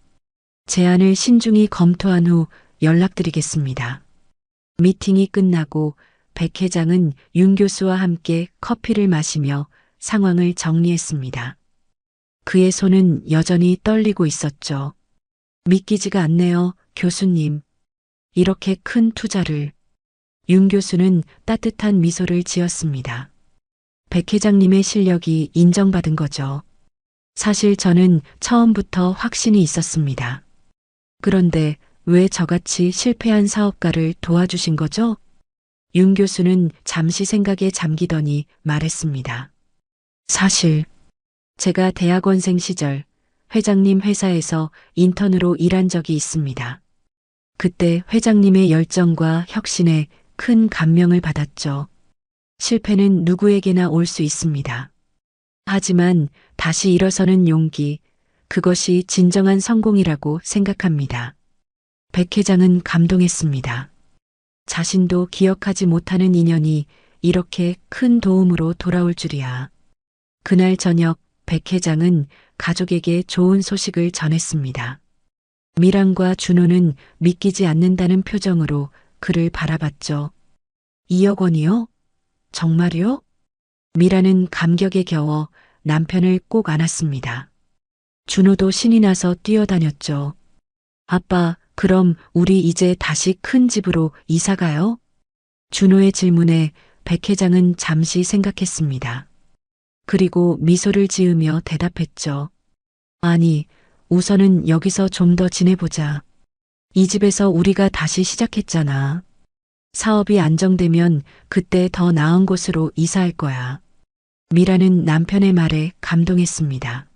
제안을 신중히 검토한 후 연락드리겠습니다. 미팅이 끝나고 백 회장은 윤 교수와 함께 커피를 마시며 상황을 정리했습니다. 그의 손은 여전히 떨리고 있었죠. 믿기지가 않네요, 교수님. 이렇게 큰 투자를. 윤 교수는 따뜻한 미소를 지었습니다. 백 회장님의 실력이 인정받은 거죠. 사실 저는 처음부터 확신이 있었습니다. 그런데 왜 저같이 실패한 사업가를 도와주신 거죠? 윤 교수는 잠시 생각에 잠기더니 말했습니다. 사실 제가 대학원생 시절 회장님 회사에서 인턴으로 일한 적이 있습니다. 그때 회장님의 열정과 혁신에 큰 감명을 받았죠. 실패는 누구에게나 올 수 있습니다. 하지만 다시 일어서는 용기, 그것이 진정한 성공이라고 생각합니다. 백 회장은 감동했습니다. 자신도 기억하지 못하는 인연이 이렇게 큰 도움으로 돌아올 줄이야. 그날 저녁 백 회장은 가족에게 좋은 소식을 전했습니다. 미랑과 준호는 믿기지 않는다는 표정으로 그를 바라봤죠. 2억 원이요? 정말요? 미라는 감격에 겨워 남편을 꼭 안았습니다. 준호도 신이 나서 뛰어다녔죠. 아빠, 그럼 우리 이제 다시 큰 집으로 이사 가요? 준호의 질문에 백 회장은 잠시 생각했습니다. 그리고 미소를 지으며 대답했죠. 아니, 우선은 여기서 좀 더 지내보자. 이 집에서 우리가 다시 시작했잖아. 사업이 안정되면 그때 더 나은 곳으로 이사할 거야. 미라는 남편의 말에 감동했습니다.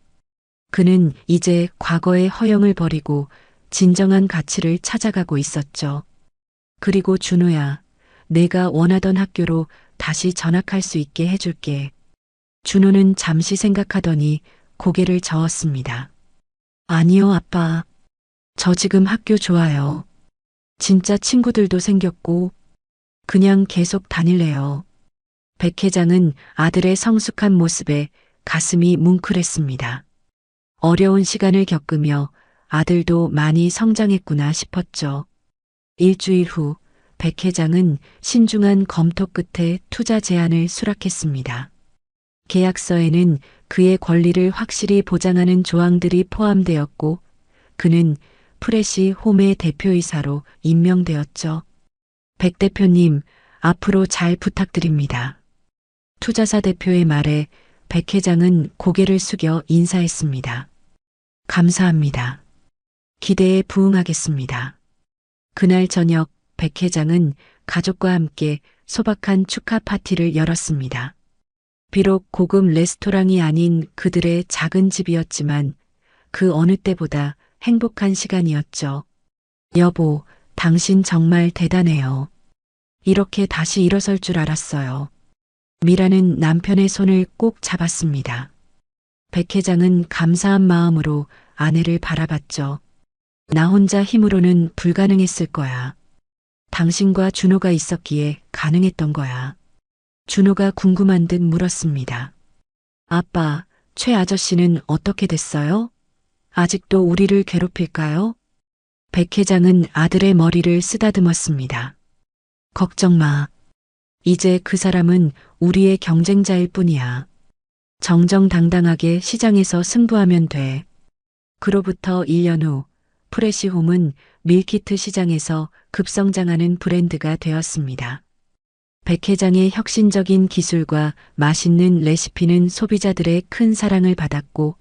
그는 이제 과거의 허영을 버리고 진정한 가치를 찾아가고 있었죠. 그리고 준호야, 내가 원하던 학교로 다시 전학할 수 있게 해줄게. 준호는 잠시 생각하더니 고개를 저었습니다. 아니요, 아빠. 저 지금 학교 좋아요. 진짜 친구들도 생겼고, 그냥 계속 다닐래요. 백 회장은 아들의 성숙한 모습에 가슴이 뭉클했습니다. 어려운 시간을 겪으며 아들도 많이 성장했구나 싶었죠. 일주일 후 백 회장은 신중한 검토 끝에 투자 제안을 수락했습니다. 계약서에는 그의 권리를 확실히 보장하는 조항들이 포함되었고 그는 프레시 홈의 대표이사로 임명되었죠. 백 대표님, 앞으로 잘 부탁드립니다. 투자사 대표의 말에 백 회장은 고개를 숙여 인사했습니다. 감사합니다. 기대에 부응하겠습니다. 그날 저녁 백 회장은 가족과 함께 소박한 축하 파티를 열었습니다. 비록 고급 레스토랑이 아닌 그들의 작은 집이었지만 그 어느 때보다 행복한 시간이었죠. 여보, 당신 정말 대단해요. 이렇게 다시 일어설 줄 알았어요. 미라는 남편의 손을 꼭 잡았습니다. 백 회장은 감사한 마음으로 아내를 바라봤죠. 나 혼자 힘으로는 불가능했을 거야. 당신과 준호가 있었기에 가능했던 거야. 준호가 궁금한 듯 물었습니다. 아빠, 최 아저씨는 어떻게 됐어요? 아직도 우리를 괴롭힐까요? 백 회장은 아들의 머리를 쓰다듬었습니다. 걱정 마. 이제 그 사람은 우리의 경쟁자일 뿐이야. 정정당당하게 시장에서 승부하면 돼. 그로부터 1년 후 프레시홈은 밀키트 시장에서 급성장하는 브랜드가 되었습니다. 백 회장의 혁신적인 기술과 맛있는 레시피는 소비자들의 큰 사랑을 받았고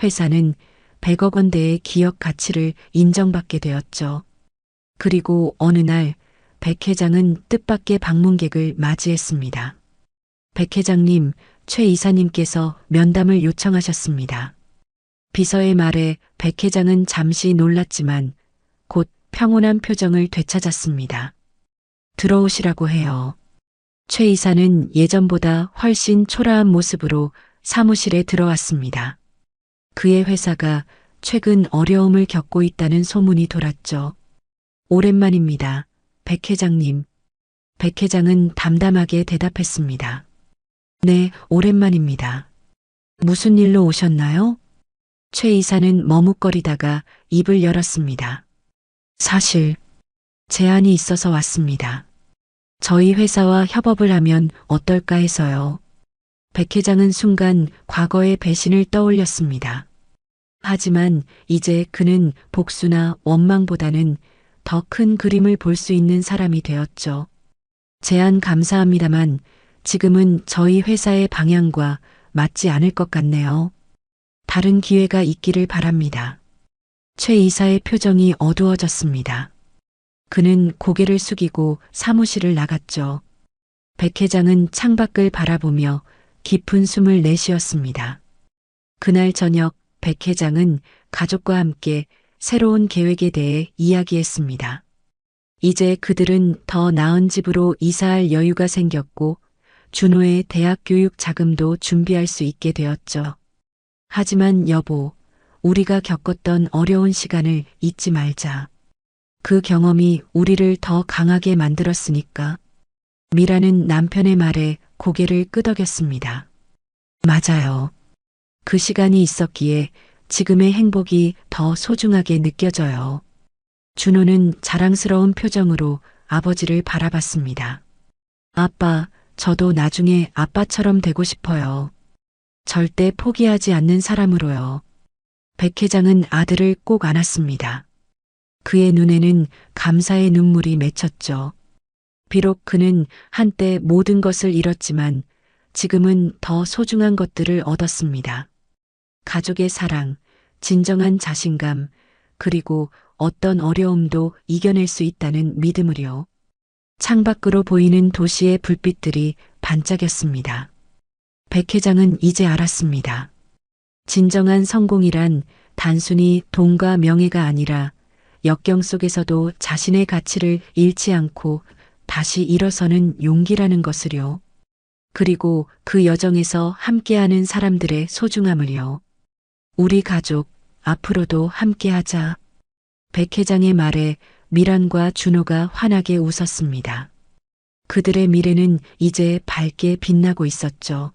회사는 100억 원대의 기업 가치를 인정받게 되었죠. 그리고 어느 날 백 회장은 뜻밖의 방문객을 맞이했습니다. 백 회장님, 최 이사님께서 면담을 요청하셨습니다. 비서의 말에 백 회장은 잠시 놀랐지만 곧 평온한 표정을 되찾았습니다. 들어오시라고 해요. 최 이사는 예전보다 훨씬 초라한 모습으로 사무실에 들어왔습니다. 그의 회사가 최근 어려움을 겪고 있다는 소문이 돌았죠. 오랜만입니다. 백 회장님. 백 회장은 담담하게 대답했습니다. 네, 오랜만입니다. 무슨 일로 오셨나요? 최 이사는 머뭇거리다가 입을 열었습니다. 사실 제안이 있어서 왔습니다. 저희 회사와 협업을 하면 어떨까 해서요. 백 회장은 순간 과거의 배신을 떠올렸습니다. 하지만 이제 그는 복수나 원망보다는 더 큰 그림을 볼 수 있는 사람이 되었죠. 제안 감사합니다만 지금은 저희 회사의 방향과 맞지 않을 것 같네요. 다른 기회가 있기를 바랍니다. 최 이사의 표정이 어두워졌습니다. 그는 고개를 숙이고 사무실을 나갔죠. 백 회장은 창밖을 바라보며 깊은 숨을 내쉬었습니다. 그날 저녁 백 회장은 가족과 함께 새로운 계획에 대해 이야기했습니다. 이제 그들은 더 나은 집으로 이사할 여유가 생겼고 준호의 대학 교육 자금도 준비할 수 있게 되었죠. 하지만 여보, 우리가 겪었던 어려운 시간을 잊지 말자. 그 경험이 우리를 더 강하게 만들었으니까. 미라는 남편의 말에 고개를 끄덕였습니다. 맞아요. 그 시간이 있었기에 지금의 행복이 더 소중하게 느껴져요. 준호는 자랑스러운 표정으로 아버지를 바라봤습니다. 아빠, 저도 나중에 아빠처럼 되고 싶어요. 절대 포기하지 않는 사람으로요. 백 회장은 아들을 꼭 안았습니다. 그의 눈에는 감사의 눈물이 맺혔죠. 비록 그는 한때 모든 것을 잃었지만 지금은 더 소중한 것들을 얻었습니다. 가족의 사랑, 진정한 자신감, 그리고 어떤 어려움도 이겨낼 수 있다는 믿음을요. 창밖으로 보이는 도시의 불빛들이 반짝였습니다. 백 회장은 이제 알았습니다. 진정한 성공이란 단순히 돈과 명예가 아니라 역경 속에서도 자신의 가치를 잃지 않고 다시 일어서는 용기라는 것을요. 그리고 그 여정에서 함께하는 사람들의 소중함을요. 우리 가족, 앞으로도 함께하자. 백 회장의 말에 미란과 준호가 환하게 웃었습니다. 그들의 미래는 이제 밝게 빛나고 있었죠.